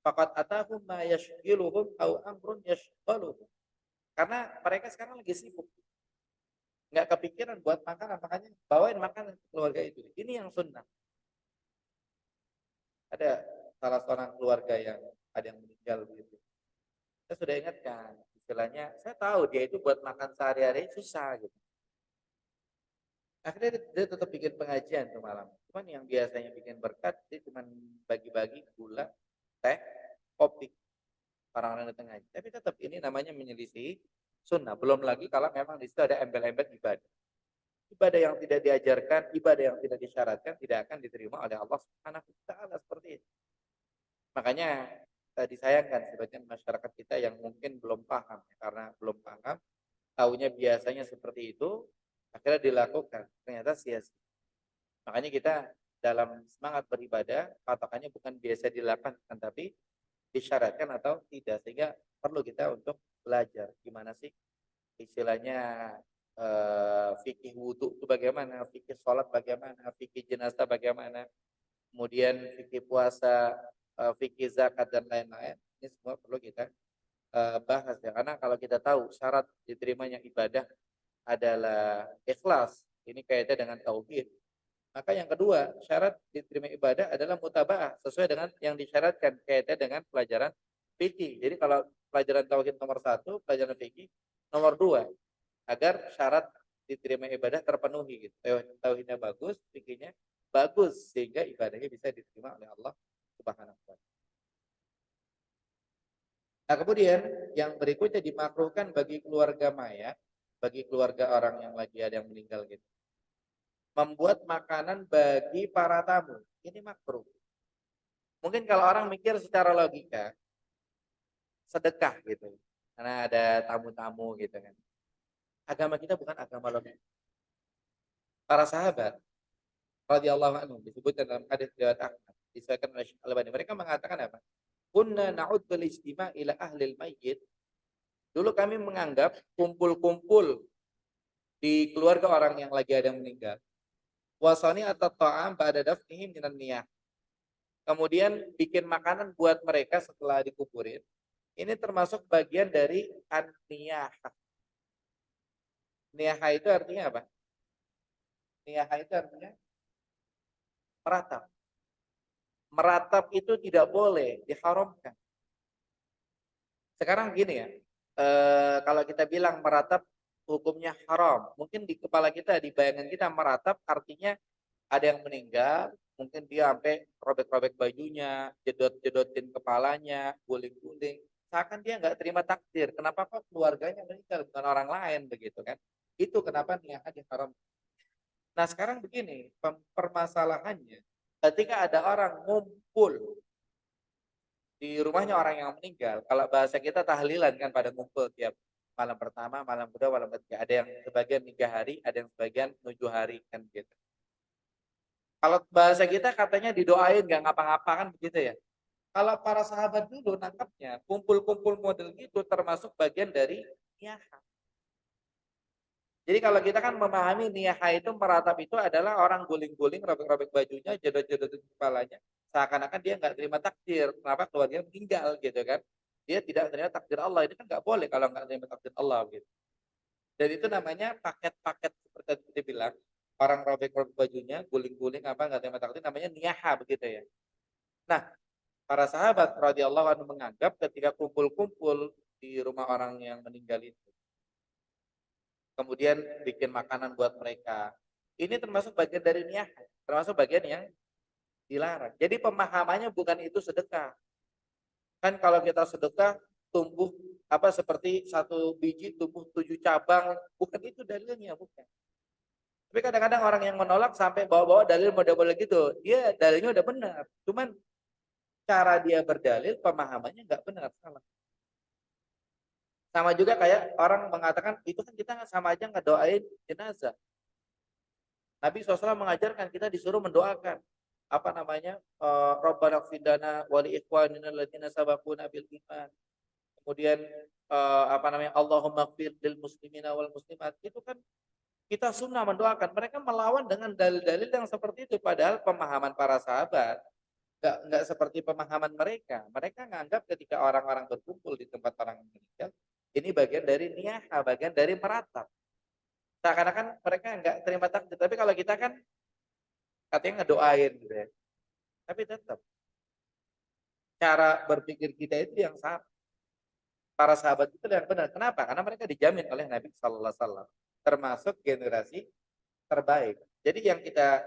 Fakat atahum ma yashghiluhum au amrun yashghaluhum. Karena mereka sekarang lagi sibuk. Nggak kepikiran buat makanan, makanya bawain makanan ke keluarga itu. Ini yang sunnah. Ada salah seorang keluarga yang ada yang meninggal begitu. Saya sudah ingatkan, istilahnya saya tahu dia itu buat makan sehari-hari susah gitu. Akhirnya dia tetap bikin pengajian tuh malam. Cuman yang biasanya bikin berkat, dia cuma bagi-bagi gula, teh, kopi. Orang-orang di tengah. Tapi tetap ini namanya menyelisih sunnah. Belum lagi kalau memang di situ ada embel-embel ibadah. Ibadah yang tidak diajarkan, ibadah yang tidak disyaratkan, tidak akan diterima oleh Allah Subhanahu wa taala seperti itu. Makanya disayangkan sebagian masyarakat kita yang mungkin belum paham, karena belum paham, taunya biasanya seperti itu, akhirnya dilakukan, ternyata sia-sia. Makanya kita dalam semangat beribadah, patokannya bukan biasa dilakukan, tapi disyaratkan atau tidak, sehingga perlu kita untuk belajar gimana sih istilahnya fikih wudhu itu bagaimana, fikih sholat bagaimana, fikih jenazah bagaimana, kemudian fikih puasa, fikih zakat dan lain-lain. Ini semua perlu kita bahas ya, karena kalau kita tahu syarat diterimanya ibadah adalah ikhlas, ini kaitannya dengan tauhid. Maka yang kedua, syarat diterima ibadah adalah mutaba'ah, sesuai dengan yang disyaratkan kaitannya dengan pelajaran fikih. Jadi kalau pelajaran tauhid nomor 1, pelajaran fikih nomor 2, agar syarat diterima ibadah terpenuhi gitu. Tauhidnya bagus, fikihnya bagus, sehingga ibadahnya bisa diterima oleh Allah Subhanahu wa taala. Nah, kemudian yang berikutnya dimakruhkan bagi keluarga mayat, bagi keluarga orang yang lagi ada yang meninggal gitu, membuat makanan bagi para tamu. Ini makruh. Mungkin kalau orang mikir secara logika, sedekah gitu. Karena ada tamu-tamu gitu kan. Agama kita bukan agama logika. Para sahabat radhiyallahu anhum disebutkan dalam hadis riwayat Ahmad, disebutkan oleh Syekh Al-Albani. Mereka mengatakan apa? Kunna na'uddul istima' ila ahlil mayyit. Dulu kami menganggap kumpul-kumpul di keluarga orang yang lagi ada yang meninggal. Wasani atau ta'am ba'da dafnihim minan niyah. Kemudian bikin makanan buat mereka setelah dikuburin. Ini termasuk bagian dari an-niyah. Niyaha itu artinya apa? Niyaha itu artinya meratap. Meratap itu tidak boleh, diharamkan. Sekarang gini ya, kalau kita bilang meratap hukumnya haram, mungkin di kepala kita, di bayangan kita meratap artinya ada yang meninggal, mungkin dia sampai robek-robek bajunya, jedot-jedotin kepalanya, guling-guling. Seakan dia nggak terima takdir. Kenapa kok keluarganya meninggal bukan orang lain begitu kan? Itu kenapa niat diharam. Nah sekarang begini, permasalahannya, ketika ada orang ngumpul di rumahnya orang yang meninggal, kalau bahasa kita tahlilan kan pada ngumpul tiap malam pertama, malam kedua, malam ketiga. Ada yang sebagian 3 hari, ada yang sebagian 7 hari kan gitu. Kalau bahasa kita katanya didoain nggak ngapa-ngapa kan begitu ya. Kalau para sahabat dulu nangkapnya, kumpul-kumpul model gitu termasuk bagian dari niyaha. Jadi kalau kita kan memahami niyaha itu meratap itu adalah orang guling-guling, robek-robek bajunya, jodoh-jodohin kepalanya. Seakan-akan dia nggak terima takdir, kenapa keluarganya meninggal gitu kan. Dia tidak terima takdir Allah, ini kan nggak boleh kalau nggak terima takdir Allah gitu. Dan itu namanya paket-paket seperti yang kita bilang, orang robek-robek bajunya, guling-guling apa nggak terima takdir, namanya niyaha begitu ya. Nah, para sahabat radhiyallahu anhu menganggap ketika kumpul-kumpul di rumah orang yang meninggal itu, kemudian bikin makanan buat mereka. Ini termasuk bagian dari niat, termasuk bagian yang dilarang. Jadi pemahamannya bukan itu sedekah. Kan kalau kita sedekah tumbuh apa seperti satu biji tumbuh 7 cabang, bukan itu dalilnya, bukan. Tapi kadang-kadang orang yang menolak sampai bawa-bawa dalil model-model gitu. Dia dalilnya udah benar, cuman cara dia berdalil pemahamannya nggak benar, salah. Sama juga kayak orang mengatakan, itu kan kita sama aja ngedoain jenazah. Nabi SAW mengajarkan kita disuruh mendoakan. Apa namanya? Rabbana ighfir lana wa li ikhwanina alladziina sabaquna bil iman. Kemudian apa namanya? Allahumma ighfir lil muslimina wal muslimat. Itu kan kita sunnah mendoakan. Mereka melawan dengan dalil-dalil yang seperti itu. Padahal pemahaman para sahabat nggak seperti pemahaman mereka. Mereka menganggap ketika orang-orang berkumpul di tempat orang meninggal, ini bagian dari niyaha, bagian dari meratap. Seakan-akan mereka nggak terima takdir. Tapi kalau kita kan katanya ngedoain gitu ya. Tapi tetap cara berpikir kita itu yang salah. Para sahabat itu yang benar. Kenapa? Karena mereka dijamin oleh Nabi Sallallahu Alaihi Wasallam, termasuk generasi terbaik. Jadi yang kita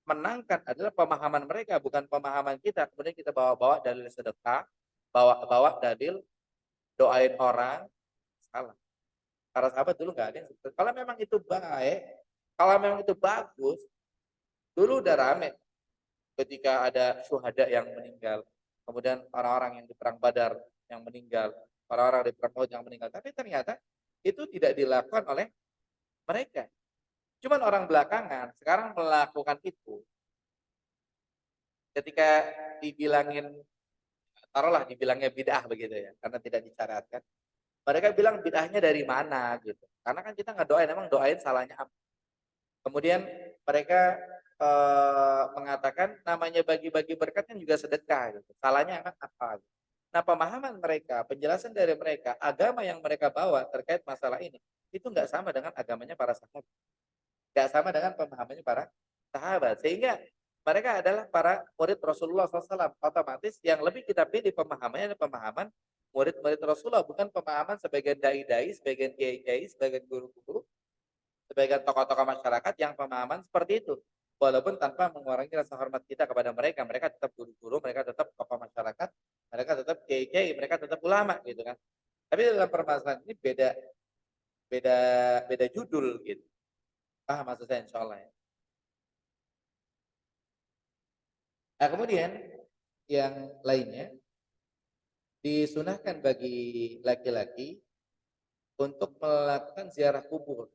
menangkan adalah pemahaman mereka, bukan pemahaman kita. Kemudian kita bawa-bawa dalil sedekah, bawa-bawa dalil doain orang, salah. Para sahabat dulu nggak ada yang seperti itu. Kalau memang itu baik, kalau memang itu bagus, dulu udah rame ketika ada syuhada yang meninggal, kemudian orang-orang yang di perang Badar yang meninggal, orang-orang di perang Uhud yang meninggal. Tapi ternyata itu tidak dilakukan oleh mereka. Cuman orang belakangan sekarang melakukan itu ketika dibilangin, taruhlah dibilangnya bid'ah begitu ya, karena tidak disyaratkan. Mereka bilang bid'ahnya dari mana gitu. Karena kan kita nggak doain, emang doain salahnya apa? Kemudian mereka mengatakan namanya bagi-bagi berkat kan juga sedekah gitu. Salahnya emang apa? Gitu. Nah, pemahaman mereka, penjelasan dari mereka, agama yang mereka bawa terkait masalah ini itu nggak sama dengan agamanya para sahabat. Nggak sama dengan pemahamannya para sahabat. Sehingga mereka adalah para murid Rasulullah SAW. Otomatis yang lebih kita pilih pemahamannya adalah pemahaman murid-murid Rasulullah, bukan pemahaman sebagian dai-dai, sebagian kiai-kiai, sebagian guru-guru, sebagian tokoh-tokoh masyarakat yang pemahaman seperti itu. Walaupun tanpa mengurangi rasa hormat kita kepada mereka, mereka tetap guru-guru, mereka tetap tokoh masyarakat, mereka tetap kiai-kiai, mereka tetap ulama gitu kan. Tapi dalam permasalahan ini beda beda beda judul gitu. Paham maksud saya insya Allah ya. Nah kemudian yang lainnya disunahkan bagi laki-laki untuk melakukan ziarah kubur,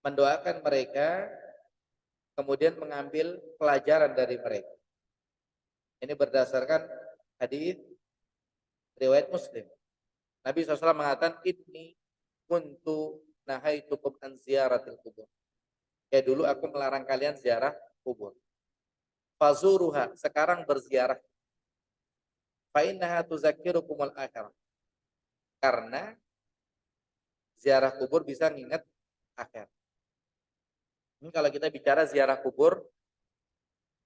mendoakan mereka, kemudian mengambil pelajaran dari mereka. Ini berdasarkan hadis riwayat Muslim. Nabi SAW mengatakan, ini kuntu nahaitukum an ziyaratil kubur. Ya dulu aku melarang kalian ziarah kubur. Fazuruha, sekarang berziarah. Fa innaha tuzakkirukumul akhirah. Karena ziarah kubur bisa nginget akhir. Ini kalau kita bicara ziarah kubur,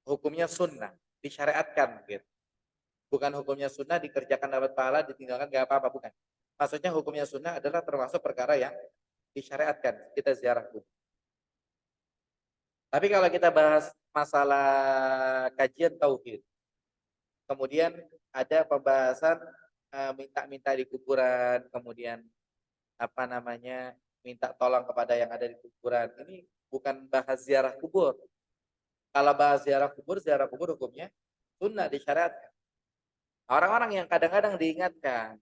hukumnya sunnah, disyariatkan gitu. Bukan hukumnya sunnah dikerjakan dapat pahala, ditinggalkan gak apa-apa, bukan. Maksudnya hukumnya sunnah adalah termasuk perkara yang disyariatkan kita ziarah kubur. Tapi kalau kita bahas masalah kajian tauhid, kemudian ada pembahasan minta-minta di kuburan, kemudian apa namanya minta tolong kepada yang ada di kuburan. Ini bukan bahas ziarah kubur. Kalau bahas ziarah kubur hukumnya sunnah disyariatkan. Orang-orang yang kadang-kadang diingatkan,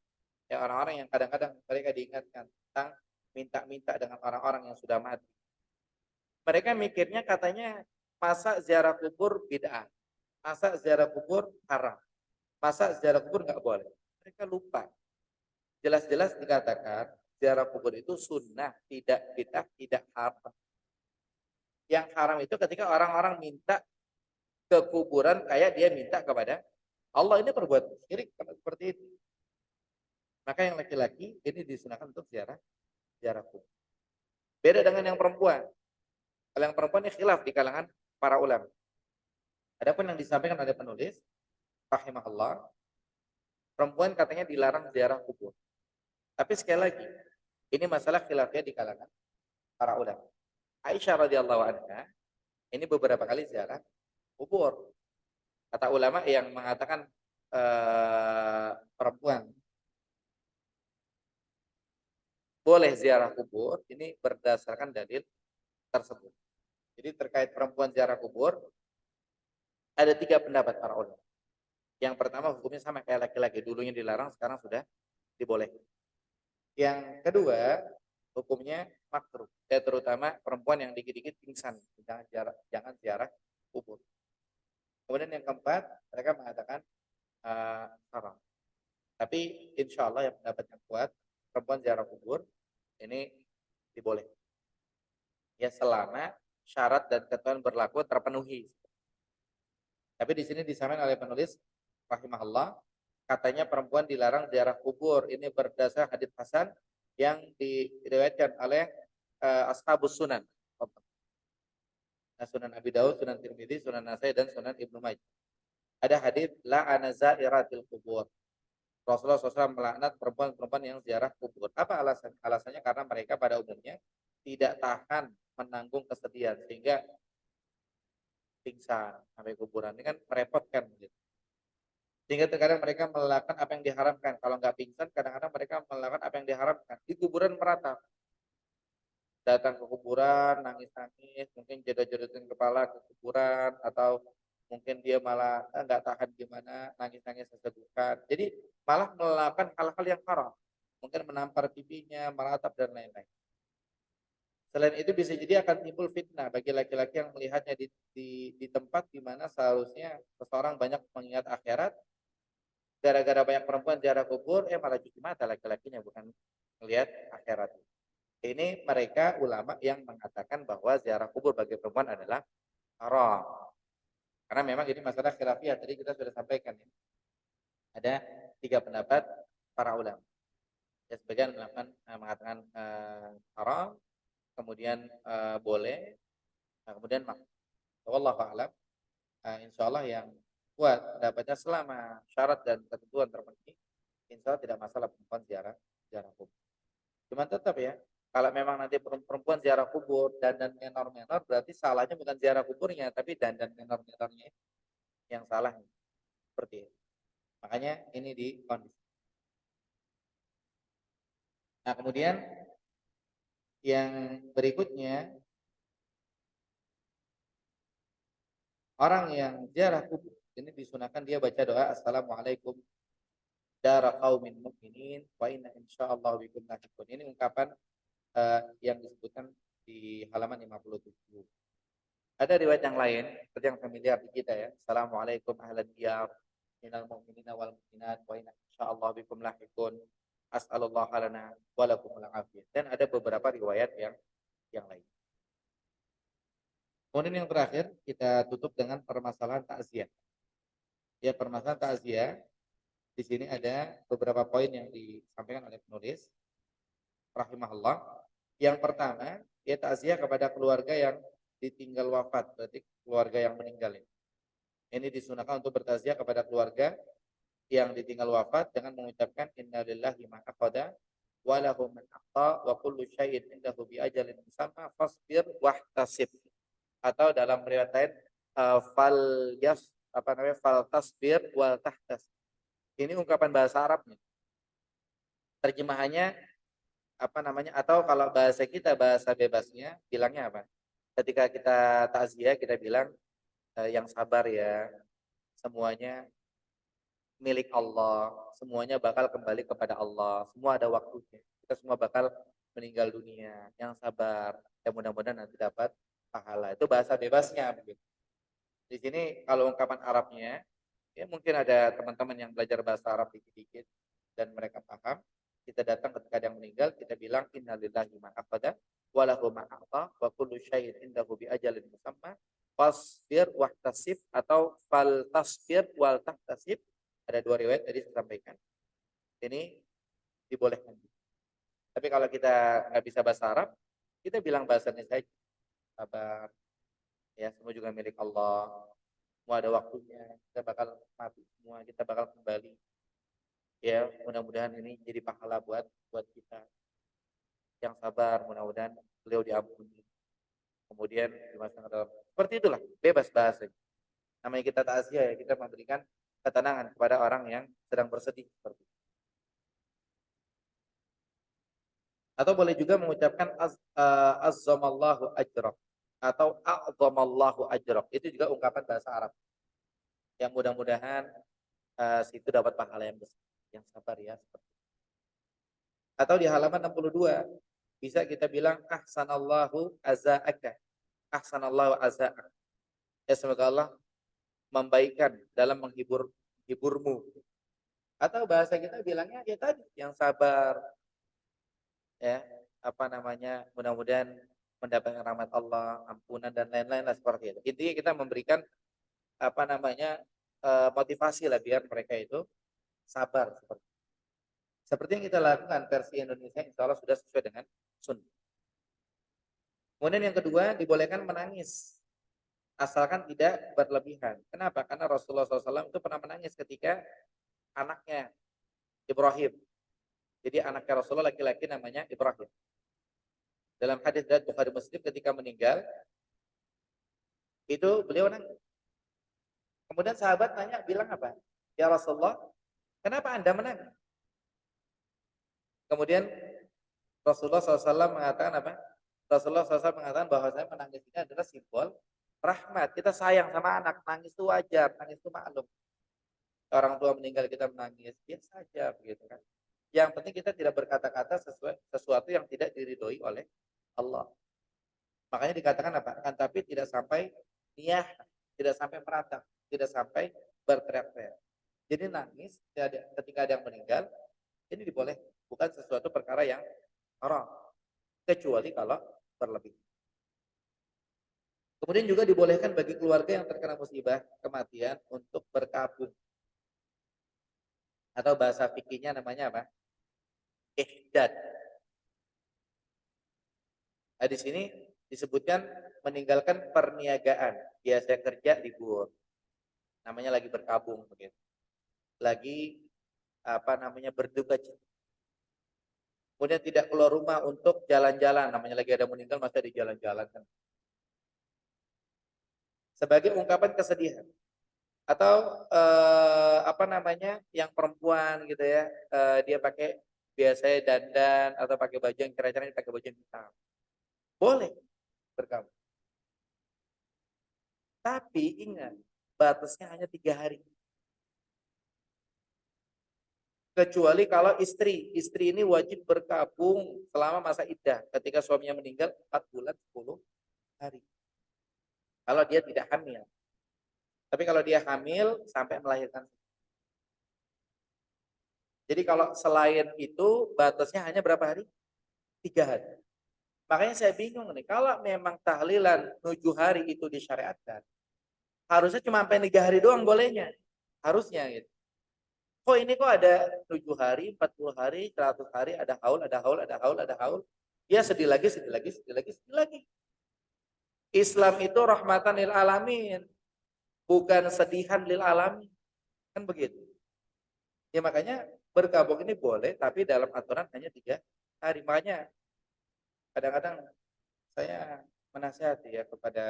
ya orang-orang yang kadang-kadang mereka diingatkan tentang minta-minta dengan orang-orang yang sudah mati. Mereka mikirnya katanya masa ziarah kubur bid'ah, masa ziarah kubur haram, masa ziarah kubur nggak boleh. Mereka lupa. Jelas-jelas dikatakan ziarah kubur itu sunnah, tidak bid'ah, tidak haram. Yang haram itu ketika orang-orang minta ke kuburan kayak dia minta kepada Allah, ini perbuatan syirik kalau seperti itu. Maka yang laki-laki ini disunahkan untuk ziarah ziarah kubur. Beda dengan yang perempuan. Kalau yang perempuan ini khilaf di kalangan para ulama. Adapun yang disampaikan oleh penulis rahimahullah, perempuan katanya dilarang ziarah kubur. Tapi sekali lagi, ini masalah khilafnya di kalangan para ulama. Aisyah radhiyallahu anha ini beberapa kali ziarah kubur. Kata ulama yang mengatakan perempuan boleh ziarah kubur ini berdasarkan dalil tersebut. Jadi terkait perempuan ziarah kubur ada 3 pendapat para ulama. Yang pertama hukumnya sama kayak laki-laki, dulunya dilarang, sekarang sudah dibolehkan. Yang kedua hukumnya makruh, ya terutama perempuan yang dikit-dikit pingsan, jangan ziarah kubur. Kemudian yang keempat mereka mengatakan haram. Tapi insya Allah yang pendapat yang kuat perempuan ziarah kubur ini dibolehkan. Ya selama syarat dan ketentuan berlaku terpenuhi. Tapi di sini disampaikan oleh penulis rahimahullah, katanya perempuan dilarang ziarah kubur. Ini berdasar hadits hasan yang diriwayatkan oleh ashabus sunan. Sunan Abi Daud, Sunan Tirmidzi, Sunan Nasai dan Sunan Ibnu Majah. Ada hadits la'ana za'iratil kubur. Rasulullah SAW melaknat perempuan-perempuan yang ziarah kubur. Apa alasan? Alasannya karena mereka pada umumnya tidak tahan menanggung kesedihan sehingga pingsan sampai kuburan. Ini kan merepotkan gitu. Sehingga terkadang mereka melakukan apa yang diharamkan. Kalau nggak pingsan, kadang-kadang mereka melakukan apa yang diharamkan. Di kuburan meratap. Datang ke kuburan, nangis-nangis, mungkin jodoh-jodohin kepala ke kuburan, atau mungkin dia malah nggak tahan gimana, nangis-nangis sesegukan. Jadi malah melakukan hal-hal yang haram. Mungkin menampar pipinya, meratap, dan lain-lain. Selain itu bisa jadi akan timbul fitnah bagi laki-laki yang melihatnya di tempat di mana seharusnya seseorang banyak mengingat akhirat. Gara-gara banyak perempuan ziarah kubur, malah cuci mata laki-lakinya, bukan melihat akhirat. Ini mereka ulama yang mengatakan bahwa ziarah kubur bagi perempuan adalah haram. Karena memang ini masalah khilafiyah, tadi kita sudah sampaikan ya. Ada 3 pendapat para ulama. Ya, sebagian mengatakan haram, kemudian boleh, kemudian makruh. Wallahu a'lam. Insya Allah yang kuat pendapatnya selama syarat dan ketentuan terpenuhi, insya Allah tidak masalah perempuan ziarah kubur. Cuman tetap ya, kalau memang nanti perempuan ziarah kubur dan menor-menor, berarti salahnya bukan ziarah kuburnya, tapi dan menor-menornya yang salah. Seperti itu. Makanya ini di kondisi. Nah kemudian yang berikutnya, orang yang ziarah kubur ini disunahkan dia baca doa Assalamualaikum dara qaumin mu'minin wa inna insyaallah bikum lahiqun. Ini ungkapan yang disebutkan di halaman 57. Ada riwayat yang lain seperti yang familiar di kita ya. Assalamualaikum ahlan diyar minal mu'minina wal mu'minat wa inna insyaallah bikum lahiqun. As'alullah lana wa lakumul afiyah. Dan ada beberapa riwayat yang lain. Kemudian yang terakhir kita tutup dengan permasalahan takziah. Ya, permasalahan takziah di sini ada beberapa poin yang disampaikan oleh penulis. rahimahullah. Yang pertama, ya takziah kepada keluarga yang ditinggal wafat, berarti keluarga yang meninggal ini. Ini disunahkan untuk bertakziah kepada keluarga yang ditinggal wafat dengan mengucapkan innalillahi ma aqada wa lahu man aqta wa kullu syai'in indahu bi ajalin musamma fasbir wahtasib. Atau dalam riwayat lain fal yas apa namanya fal tasbir wal tahtas. Ini ungkapan bahasa Arabnya. Terjemahannya apa namanya? Atau kalau bahasa kita bahasa bebasnya bilangnya apa? Ketika kita takziah kita bilang yang sabar ya. Semuanya milik Allah, semuanya bakal kembali kepada Allah. Semua ada waktunya. Kita semua bakal meninggal dunia. Yang sabar, ya mudah-mudahan nanti dapat pahala. Itu bahasa bebasnya begitu. Di sini kalau ungkapan Arabnya, ya mungkin ada teman-teman yang belajar bahasa Arab dikit-dikit dan mereka paham. Kita datang ketika ada yang meninggal, kita bilang innalillahi ma aqada wa lahu ma a'ta wa kullu syai'in indahu bi ajalin musamma fasbir wahtasib atau fal tasbir wal tahtasib. Ada dua riwayat tadi saya sampaikan. Ini dibolehkan. Tapi kalau kita nggak bisa bahasa Arab, kita bilang bahasanya saja. Sabar, ya semua juga milik Allah. Semua ada waktunya. Kita bakal mati semua. Kita bakal kembali. Ya, mudah-mudahan ini jadi pahala buat kita. Yang sabar, mudah-mudahan beliau diampuni. Kemudian dimasukkan dalam seperti itulah, bebas bahasa. Namanya kita takziah ya, kita memberikan ketenangan kepada orang yang sedang bersedih seperti itu. Atau boleh juga mengucapkan azzamallahu ajrak atau a'zamallahu ajrak. Itu juga ungkapan bahasa Arab. Yang mudah-mudahan situ dapat pahala yang besar. Yang sabar ya. Atau di halaman 62 bisa kita bilang ahsanallahu aza'aka. Ahsanallahu aza'aka. Ya semoga Allah membaikkan dalam menghiburmu. Atau bahasa kita bilangnya ya tadi yang sabar, ya apa namanya mudah-mudahan mendapatkan rahmat Allah, ampunan dan lain-lain lah seperti itu. Intinya kita memberikan apa namanya motivasi lah biar mereka itu sabar seperti yang kita lakukan versi Indonesia insya Allah sudah sesuai dengan sunnah. Kemudian yang kedua dibolehkan menangis asalkan tidak berlebihan. Kenapa? Karena Rasulullah SAW itu pernah menangis ketika anaknya Ibrahim. Jadi anaknya Rasulullah laki-laki namanya Ibrahim. Dalam hadis dari Bukhari Muslim ketika meninggal, itu beliau nangis. Kemudian sahabat nanya, bilang apa? Ya Rasulullah, kenapa Anda menangis? Kemudian Rasulullah SAW mengatakan apa? Rasulullah SAW mengatakan bahwa saya menangis ini adalah simbol rahmat. Kita sayang sama anak, nangis itu wajar, nangis itu maklum. Orang tua meninggal kita menangis, biasa saja begitu kan. Yang penting kita tidak berkata-kata sesuatu yang tidak diridhoi oleh Allah. Makanya dikatakan apa? Kan tapi tidak sampai niyah, tidak sampai meratap, tidak sampai berteriak-teriak. Jadi nangis ketika ada yang meninggal, ini diboleh, bukan sesuatu perkara yang haram, kecuali kalau berlebih. Kemudian juga dibolehkan bagi keluarga yang terkena musibah kematian untuk berkabung. Atau bahasa fikihnya namanya apa? Ihdad. Nah, di sini disebutkan meninggalkan perniagaan, biasa kerja libur. Namanya lagi berkabung begitu. Lagi apa namanya berduka cita. Kemudian tidak keluar rumah untuk jalan-jalan, namanya lagi ada meninggal masa di jalan-jalan kan. Sebagai ungkapan kesedihan. Atau apa namanya yang perempuan gitu ya, dia pakai biasanya dandan atau pakai baju yang kira-kira pakai baju yang hitam. Boleh berkabung. Tapi ingat, batasnya hanya 3 hari. Kecuali kalau istri ini wajib berkabung selama masa iddah. Ketika suaminya meninggal 4 bulan 10 hari. Kalau dia tidak hamil. Tapi kalau dia hamil sampai melahirkan. Jadi kalau selain itu batasnya hanya berapa hari? 3 hari. Makanya saya bingung nih, kalau memang tahlilan 7 hari itu disyariatkan, harusnya cuma sampai 3 hari doang bolehnya. Harusnya gitu. Kok ini kok ada 7 hari, 40 hari, 100 hari, ada haul, ada haul, ada haul, ada haul. Dia sedih lagi, sedih lagi, sedih lagi, sedih lagi. Islam itu rahmatan lil alamin, bukan sedihan lil alamin. Kan begitu. Ya makanya berkabung ini boleh, tapi dalam aturan hanya 3 hari. Makanya kadang-kadang saya menasihati ya kepada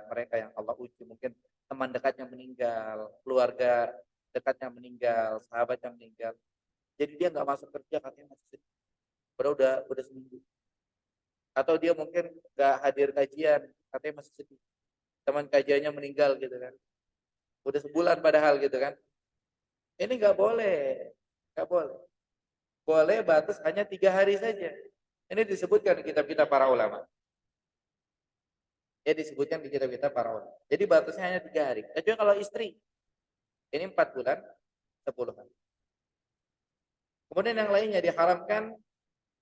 mereka yang Allah uji, mungkin teman dekatnya meninggal, keluarga dekatnya meninggal, sahabatnya meninggal. Jadi dia nggak masuk kerja katanya masih sedih. Padahal udah seminggu. Atau dia mungkin nggak hadir kajian, katanya masih sedih. Teman kajiannya meninggal gitu kan. Udah sebulan padahal gitu kan. Ini nggak boleh, nggak boleh. Boleh batas hanya 3 hari saja. Ini disebutkan di kitab-kitab para ulama. Ya disebutkan di kitab-kitab para ulama. Jadi batasnya hanya 3 hari. Kecuali kalau istri, ini 4 bulan, 10 hari. Kemudian yang lainnya diharamkan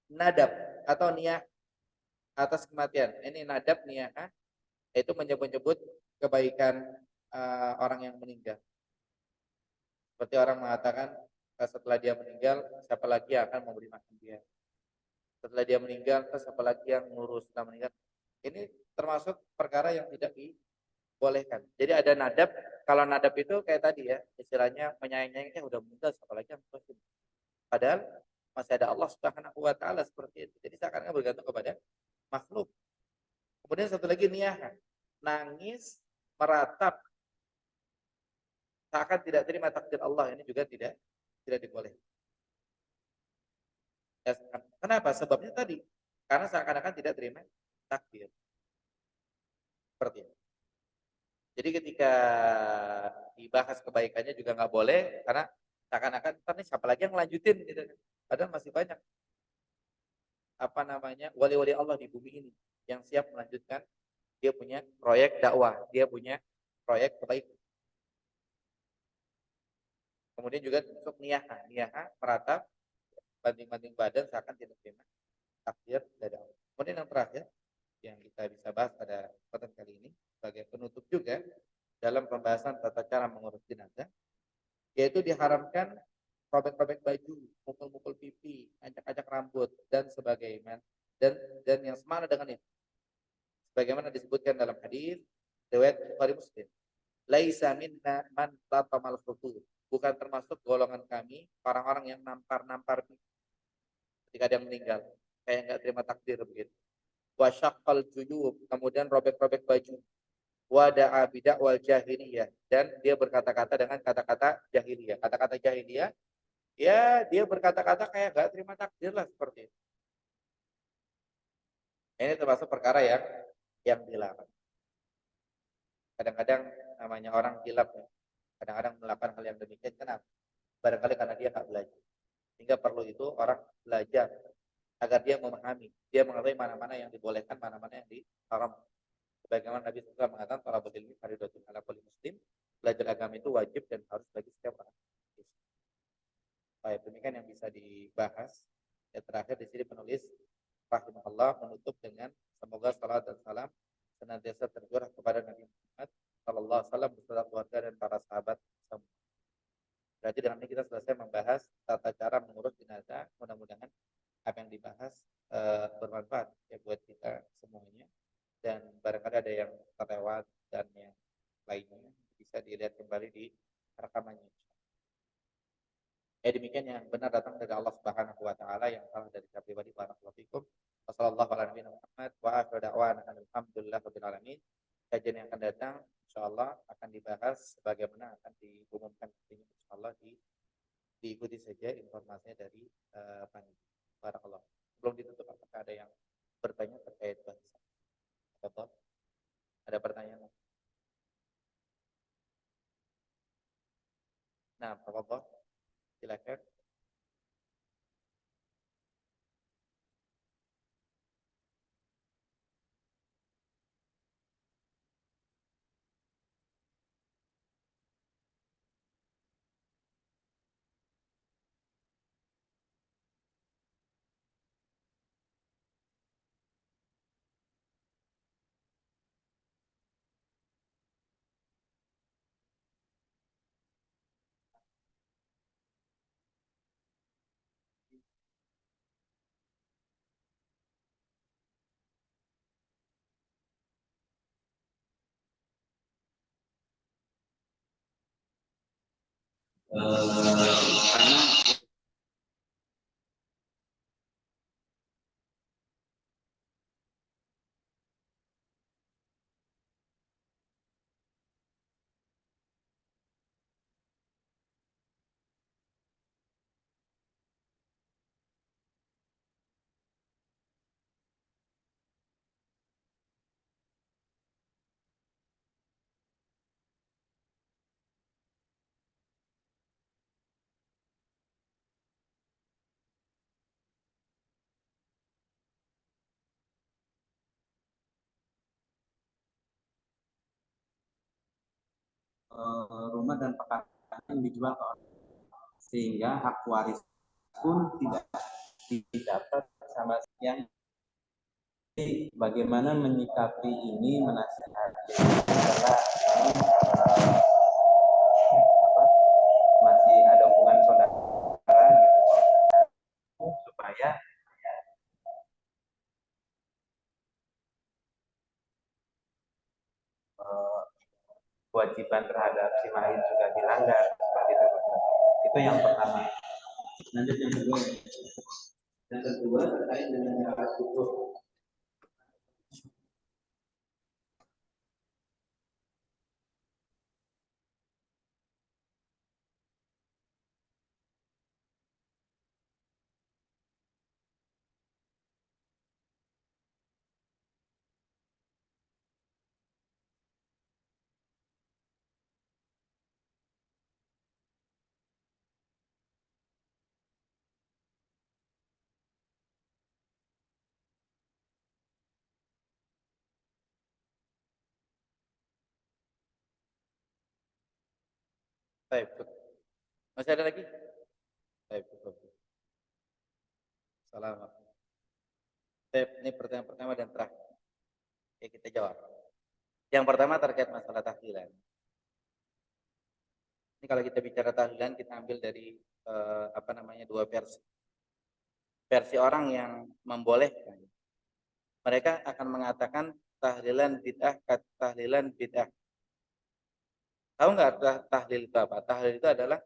nadab atau niyah atas kematian. Ini nadab niyah, yaitu menyebut-nyebut kebaikan orang yang meninggal. Seperti orang mengatakan setelah dia meninggal, siapa lagi yang akan memberi makan dia? Setelah dia meninggal, siapa lagi yang ngurus setelah meninggal? Ini termasuk perkara yang tidak dibolehkan. Jadi ada nadab. Kalau nadab itu kayak tadi ya, istilahnya menyayang-nyayangnya udah meninggal, siapa lagi yang ngurusin? Padahal masih ada Allah Subhanahu wa taala seperti itu. Jadi seakan-akan bergantung kepada makhluk. Kemudian satu lagi niyaha. Nangis, meratap, seakan tidak terima takdir Allah, ini juga tidak dibolehkan. Ya, kenapa? Sebabnya tadi karena seakan-akan tidak terima takdir. Seperti itu. Jadi ketika dibahas kebaikannya juga nggak boleh karena seakan-akan ntar nih siapa lagi yang lanjutin gitu kan. Padahal masih banyak apa namanya wali-wali Allah di bumi ini yang siap melanjutkan, dia punya proyek dakwah, dia punya proyek kebaikan. Kemudian juga untuk niyaha, niyaha meratap banting-banting badan seakan tidak terima takdir dari Allah. Kemudian yang terakhir yang kita bisa bahas pada kesempatan kali ini sebagai penutup juga dalam pembahasan tata cara mengurus jenazah, yaitu diharamkan robek-robek baju, mukul-mukul pipi, acak-acak rambut dan sebagainya dan yang semana dengan itu. Sebagaimana disebutkan dalam hadis riwayat Bukhari Muslim, laisa minna man latamal khutur. Bukan termasuk golongan kami orang-orang yang nampar-nampar ketika dia meninggal, kayak nggak terima takdir begitu. Wa syaqqal juyub, kemudian robek-robek baju. Wa da'a bidakwal jahiliyah, dan dia berkata-kata dengan kata-kata jahiliyah. Kata-kata jahiliyah, ya dia berkata-kata kayak nggak terima takdir lah seperti itu. Ini termasuk perkara yang dilarang. Kadang-kadang namanya orang hilaf ya. Kadang-kadang melakukan hal yang demikian. Kenapa? Barangkali karena dia nggak belajar. Sehingga perlu itu orang belajar agar dia memahami. Dia mengetahui mana-mana yang dibolehkan, mana-mana yang diharam. Sebagaimana Nabi SAW mengatakan, talabul ilmi fardhatun 'ala kulli muslim. Belajar agama itu wajib dan harus bagi setiap orang. Baik, demikian yang bisa dibahas. Yang terakhir di sini penulis rahimahullah menutup dengan semoga salat dan salam senantiasa tercurah kepada Nabi Muhammad sallallahu alaihi wasallam beserta keluarga dan para sahabat semua. Berarti dengan ini kita selesai membahas tata cara mengurus jenazah. Mudah-mudahan apa yang dibahas bermanfaat ya buat kita semuanya, dan barangkali ada yang terlewat dan yang lainnya bisa dilihat kembali di rekamannya. Demikian yang benar datang dari Allah Subhanahu wa taala, yang salah dari saya pribadi. Barakallahu fikum. Wassalamualaikum warahmatullahi wabarakatuh. Wa akhiru da'wana alhamdulillahirabbil alamin. Kajian yang akan datang insyaallah akan dibahas sebagaimana akan diumumkan nantinya insyaallah, diikuti saja informasinya dari panitia. Barakallahu. Sebelum ditutup, apakah ada yang bertanya terkait bahasan? Betul? Ada pertanyaan? Nah, Bapak, silakan. Karena rumah dan pekerjaan dijual ke orang, sehingga hak waris pun tidak didapat sama yang. Bagaimana menyikapi ini, menasihati karena ini masih ada hubungan saudara gitu, supaya kewajiban terhadap si lain juga dilanggar seperti itu. Itu yang pertama. Lanjut yang kedua. Yang kedua terkait dengan cara tutur. Baik, masih ada lagi? Baik, betul. Salam. Ini pertanyaan pertama dan terakhir. Oke, kita jawab. Yang pertama terkait masalah tahlilan. Ini kalau kita bicara tahlilan, kita ambil dari dua versi. Versi orang yang membolehkan. Mereka akan mengatakan tahlilan bid'ah, tahlilan bid'ah. Tahu nggak tahlil itu apa? Tahlil itu adalah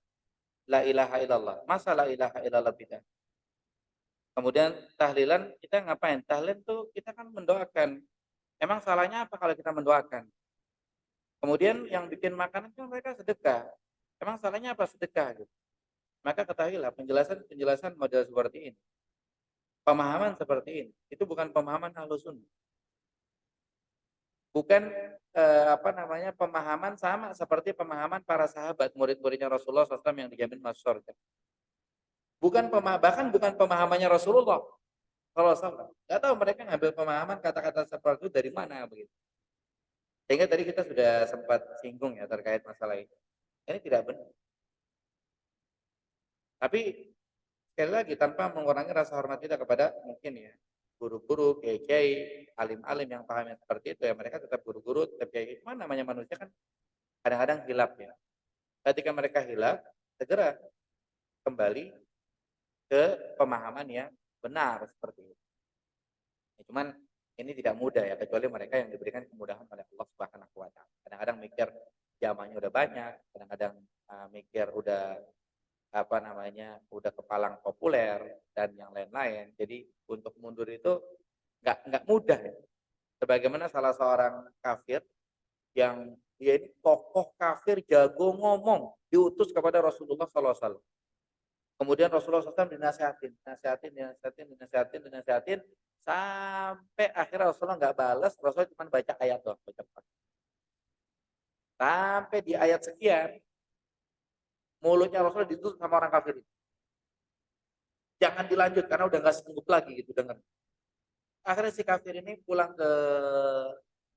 la ilaha illallah. Masa la ilaha illallah bid'ah? Kemudian tahlilan kita ngapain? Tahlil itu kita kan mendoakan. Emang salahnya apa kalau kita mendoakan? Kemudian yang bikin makanan itu mereka sedekah. Emang salahnya apa sedekah? Gitu. Maka ketahuilah penjelasan model seperti ini. Pemahaman seperti ini. Itu bukan pemahaman Ahlus Sunnah. Bukan pemahaman sama seperti pemahaman para sahabat, murid-muridnya Rasulullah SAW yang dijamin masuk surga. Bahkan bukan pemahamannya Rasulullah SAW. Nggak tahu mereka ngambil pemahaman kata-kata seperti itu dari mana begitu. Sehingga tadi kita sudah sempat singgung ya terkait masalah ini. Ini tidak benar. Tapi sekali lagi tanpa mengurangi rasa hormat kita kepada mungkin ya guru-guru, kiai-kiai, alim-alim yang pahamnya seperti itu ya, mereka tetap guru-guru, tetap kiai. Cuma namanya manusia kan kadang-kadang hilaf ya. Ketika mereka hilaf, segera kembali ke pemahaman yang benar seperti itu. Ya, cuman ini tidak mudah ya, kecuali mereka yang diberikan kemudahan oleh Allah Subhanahu wa taala. Kadang-kadang mikir zamannya udah banyak, kadang-kadang mikir udah udah kepalang populer dan yang lain-lain. Jadi untuk mundur itu nggak mudah ya. Sebagaimana salah seorang kafir yang dia ini tokoh kafir jago ngomong diutus kepada Rasulullah SAW. Kemudian Rasulullah SAW dinasihatin sampai akhirnya Rasulullah nggak balas, Rasulullah cuma baca ayat doang, sampai di ayat sekian mulutnya Rasulullah ditutup sama orang kafir itu. Jangan dilanjut karena udah nggak sanggup lagi gitu dengar. Akhirnya si kafir ini pulang ke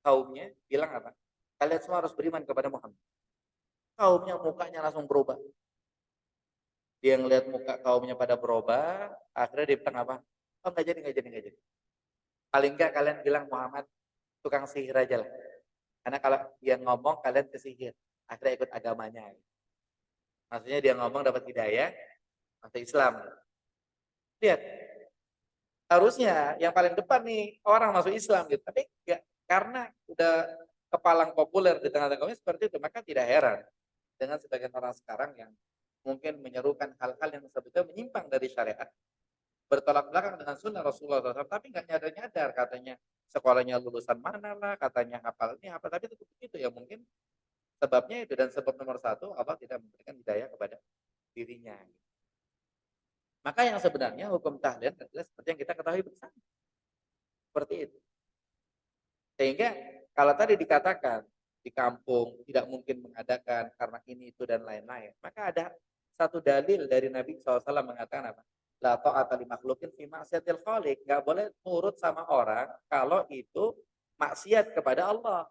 kaumnya, bilang apa? Kalian semua harus beriman kepada Muhammad. Kaumnya mukanya langsung berubah. Dia ngelihat muka kaumnya pada berubah, akhirnya dia bilang apa? Oh nggak jadi. Paling nggak kalian bilang Muhammad tukang sihir aja lah. Karena kalau dia ngomong kalian kesihir, akhirnya ikut agamanya. Maksudnya dia ngomong dapat hidayah, masuk Islam. Lihat, harusnya yang paling depan nih orang masuk Islam gitu, tapi ya, karena udah kepalang populer di tengah-tengahnya seperti itu, maka tidak heran dengan sebagian orang sekarang yang mungkin menyerukan hal-hal yang sebetulnya menyimpang dari syariat, bertolak belakang dengan sunnah Rasulullah SAW, tapi nggak nyadar-nyadar katanya sekolahnya lulusan mana lah, katanya hafal ini apa, tapi itu begitu ya mungkin sebabnya itu dan sebab nomor satu Allah tidak memberikan hidayah kepada dirinya. Maka yang sebenarnya hukum tahlil adalah seperti yang kita ketahui bersama, seperti itu. Sehingga kalau tadi dikatakan di kampung tidak mungkin mengadakan karena ini itu dan lain-lain, maka ada satu dalil dari Nabi SAW mengatakan apa? La ta'ata li makhlukin fi ma'siyatil khaliq. Enggak boleh nurut sama orang kalau itu maksiat kepada Allah.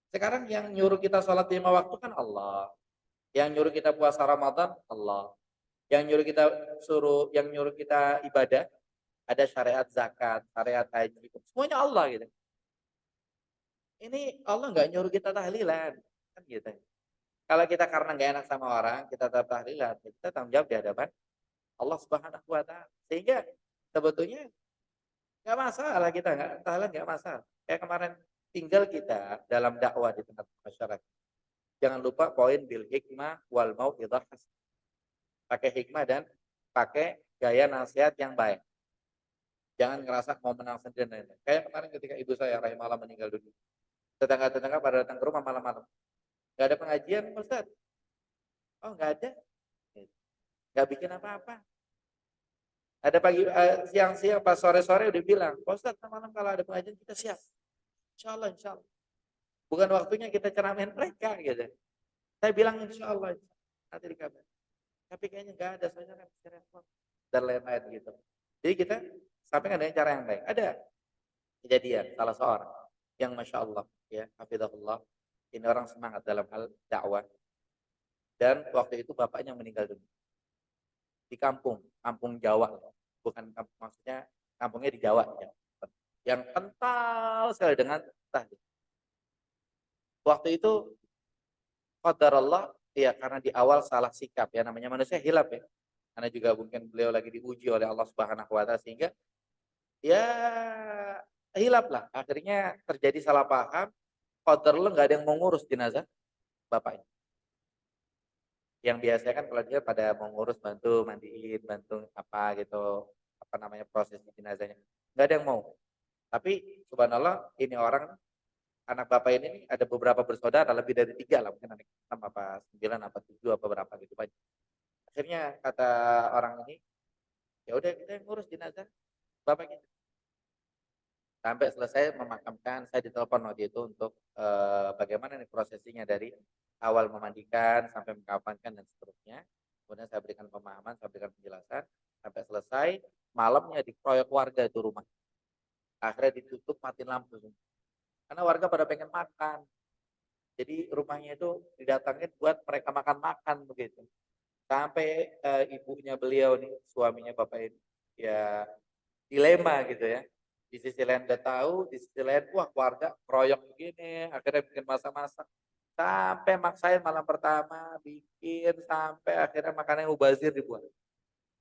Sekarang yang nyuruh kita sholat 5 waktu kan Allah. Yang nyuruh kita puasa Ramadan Allah. Yang nyuruh kita ibadah ada syariat zakat, syariat haji, semuanya Allah gitu. Ini Allah nggak nyuruh kita tahlilan, kan gitu. Kalau kita karena nggak enak sama orang, kita tetap tahlilan, ya kita tanggung jawab di hadapan Allah Subhanahu wa taala. Sehingga sebetulnya nggak masalah kita nggak tahlilan nggak masalah. Kayak kemarin tinggal kita dalam dakwah di tengah masyarakat. Jangan lupa poin bil hikmah wal mau'izah hasanah. Pakai hikmah dan pakai gaya nasihat yang baik. Jangan ngerasa mau menang sendiri. Kayak kemarin ketika ibu saya rahimahullah meninggal dunia. Tetangga-tetangga pada datang ke rumah malam-malam. Nggak ada pengajian, Ustaz. Oh, nggak ada. Nggak bikin apa-apa. Ada pagi, siang-siang, pas sore-sore udah bilang, Pak Ustaz, malam kalau ada pengajian kita siap. Insya Allah, insya Allah. Bukan waktunya kita ceramain mereka, gitu. Saya bilang insya Allah, nanti dikabar. Tapi kayaknya nggak ada, soalnya kan repot. Dan lain-lain gitu. Jadi kita sampaikan dengan cara yang baik. Ada kejadian, salah seorang, yang Masya Allah, ya, hafizahullah, ini orang semangat dalam hal dakwah. Dan waktu itu bapaknya meninggal dunia. Di kampung, kampung Jawa. Bukan kampung, maksudnya kampungnya di Jawa. Ya. Yang kental sekali dengan tahlil. Waktu itu, qadarullah, ya karena di awal salah sikap ya, namanya manusia hilaf ya. Karena juga mungkin beliau lagi diuji oleh Allah Subhanahu wa taala sehingga ya hilaf lah. Akhirnya terjadi salah paham, qadarullah nggak ada yang mau ngurus jenazah bapaknya. Yang biasanya kan kalau dia pada mau ngurus bantu mandiin, bantu apa gitu, apa namanya proses jenazahnya. Nggak ada yang mau. Tapi subhanallah ini orang anak bapak ini nih, ada beberapa bersaudara lebih dari 3 lah mungkin anak 6 apa 9 apa 7 apa berapa gitu banyak. Akhirnya kata orang ini, ya udah kita yang ngurus jenazah bapak kita. Sampai selesai memakamkan, saya ditelepon waktu itu untuk bagaimana nih prosesinya dari awal memandikan sampai mengkafankan dan seterusnya. Kemudian saya berikan pemahaman, saya berikan penjelasan sampai selesai. Malamnya dikeroyok warga itu rumah. Akhirnya ditutup mati lampu. Karena warga pada pengen makan. Jadi rumahnya itu didatangin buat mereka makan-makan begitu. Sampai ibunya beliau nih, suaminya bapak ini, ya dilema gitu ya. Di sisi lain udah tahu, di sisi lain wah keluarga keroyok begini, akhirnya bikin masak-masak. Sampai maksain malam pertama bikin sampai akhirnya makanan yang mubazir dibuat.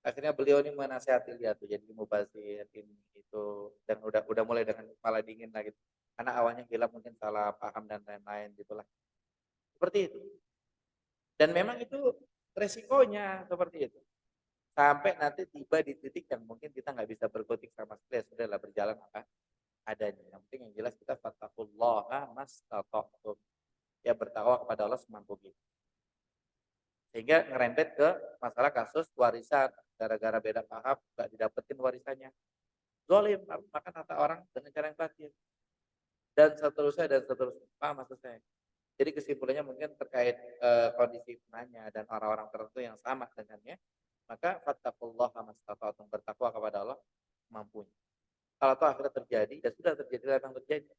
Akhirnya beliau ini menasihati dia tuh jadi mubazir ini itu dan udah mulai dengan kepala dingin lah gitu. Karena awalnya gila mungkin salah paham dan lain-lain gitulah. Seperti itu. Dan memang itu resikonya seperti itu. Sampai nanti tiba di titik yang mungkin kita nggak bisa berkutik sama sekali, sudahlah berjalan apa adanya. Yang penting yang jelas kita fattaqullaha mastata'tum. Ya bertakwa kepada Allah semampu kita. Sehingga ngerembet ke masalah kasus warisan. Gara-gara beda paham nggak didapetin warisannya. Zolim, maka kata orang dengan cara yang batil. Dan seterusnya dan seterusnya. Paham maksud saya? Jadi kesimpulannya mungkin terkait kondisi penanya dan orang-orang tertentu yang sama dengannya, maka fattaqullaha mastata'tum, bertakwa kepada Allah mampunya. Kalau itu akhirnya terjadi, ya sudah terjadi yang terjadi.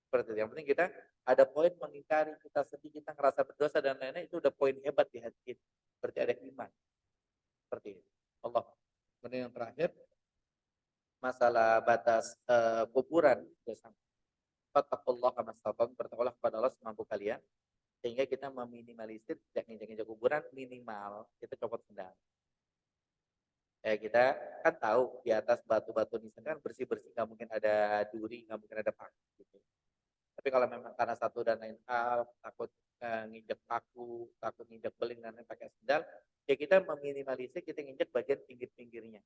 Seperti itu. Yang penting kita ada poin mengingkari, kita sedih, kita ngerasa berdosa dan lain-lain, itu udah poin hebat di hati kita. Berarti ada iman. Seperti itu. Allah. Kemudian yang terakhir, masalah batas kuburan. Fattaqullaha mastata'tum, bertakwalah kepada Allah semampu kalian. Sehingga kita meminimalisir tidak nginjak-nginjak kuburan, minimal kita copot sendal. Kita kan tahu di atas batu-batu nisan kan bersih-bersih, nggak mungkin ada duri, nggak mungkin ada paku gitu. Tapi kalau memang karena satu dan lain hal takut nginjek paku, takut nginjek beling dan lain pakai sendal, ya kita meminimalisir kita nginjek bagian pinggir-pinggirnya.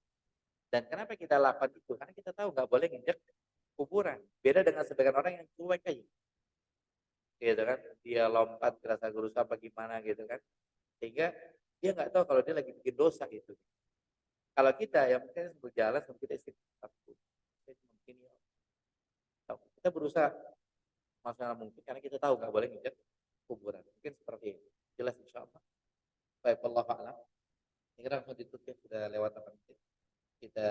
Dan kenapa kita lakukan itu? Karena kita tahu nggak boleh nginjek kuburan. Beda dengan sebagian orang yang cuek aja, gitu kan? Dia lompat kerasa gerusa apa gimana gitu kan? Sehingga dia nggak tahu kalau dia lagi bikin dosa gitu. Kalau kita yang mungkin berjalan sambil kita istighfar, saya cuma begini ya. Kita berusaha maksimal mungkin karena kita tahu nggak boleh nginjek kuburan. Mungkin seperti itu. Jelas insya Allah. Baik, Allah a'lam. Ini langsung ditutup, sudah lewat 8 menit. Kita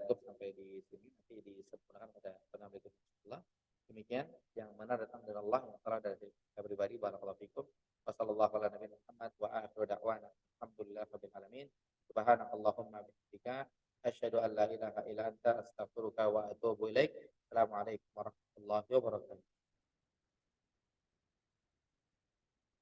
tutup sampai di sini, nanti disempurnakan pada pengambil kesimpulan. Demikian yang mana datang dari Allah, yang salah dari kita pribadi. Barakallahu fikum. Wassallallahu ala nabiyina Muhammad wa akhiru da'wana alhamdulillah rabbil alamin. Subhanakallahumma bihamdika asyhadu an la ilaha illa anta astaghfiruka wa atubu ilaik. Assalamualaikum warahmatullahi wabarakatuh.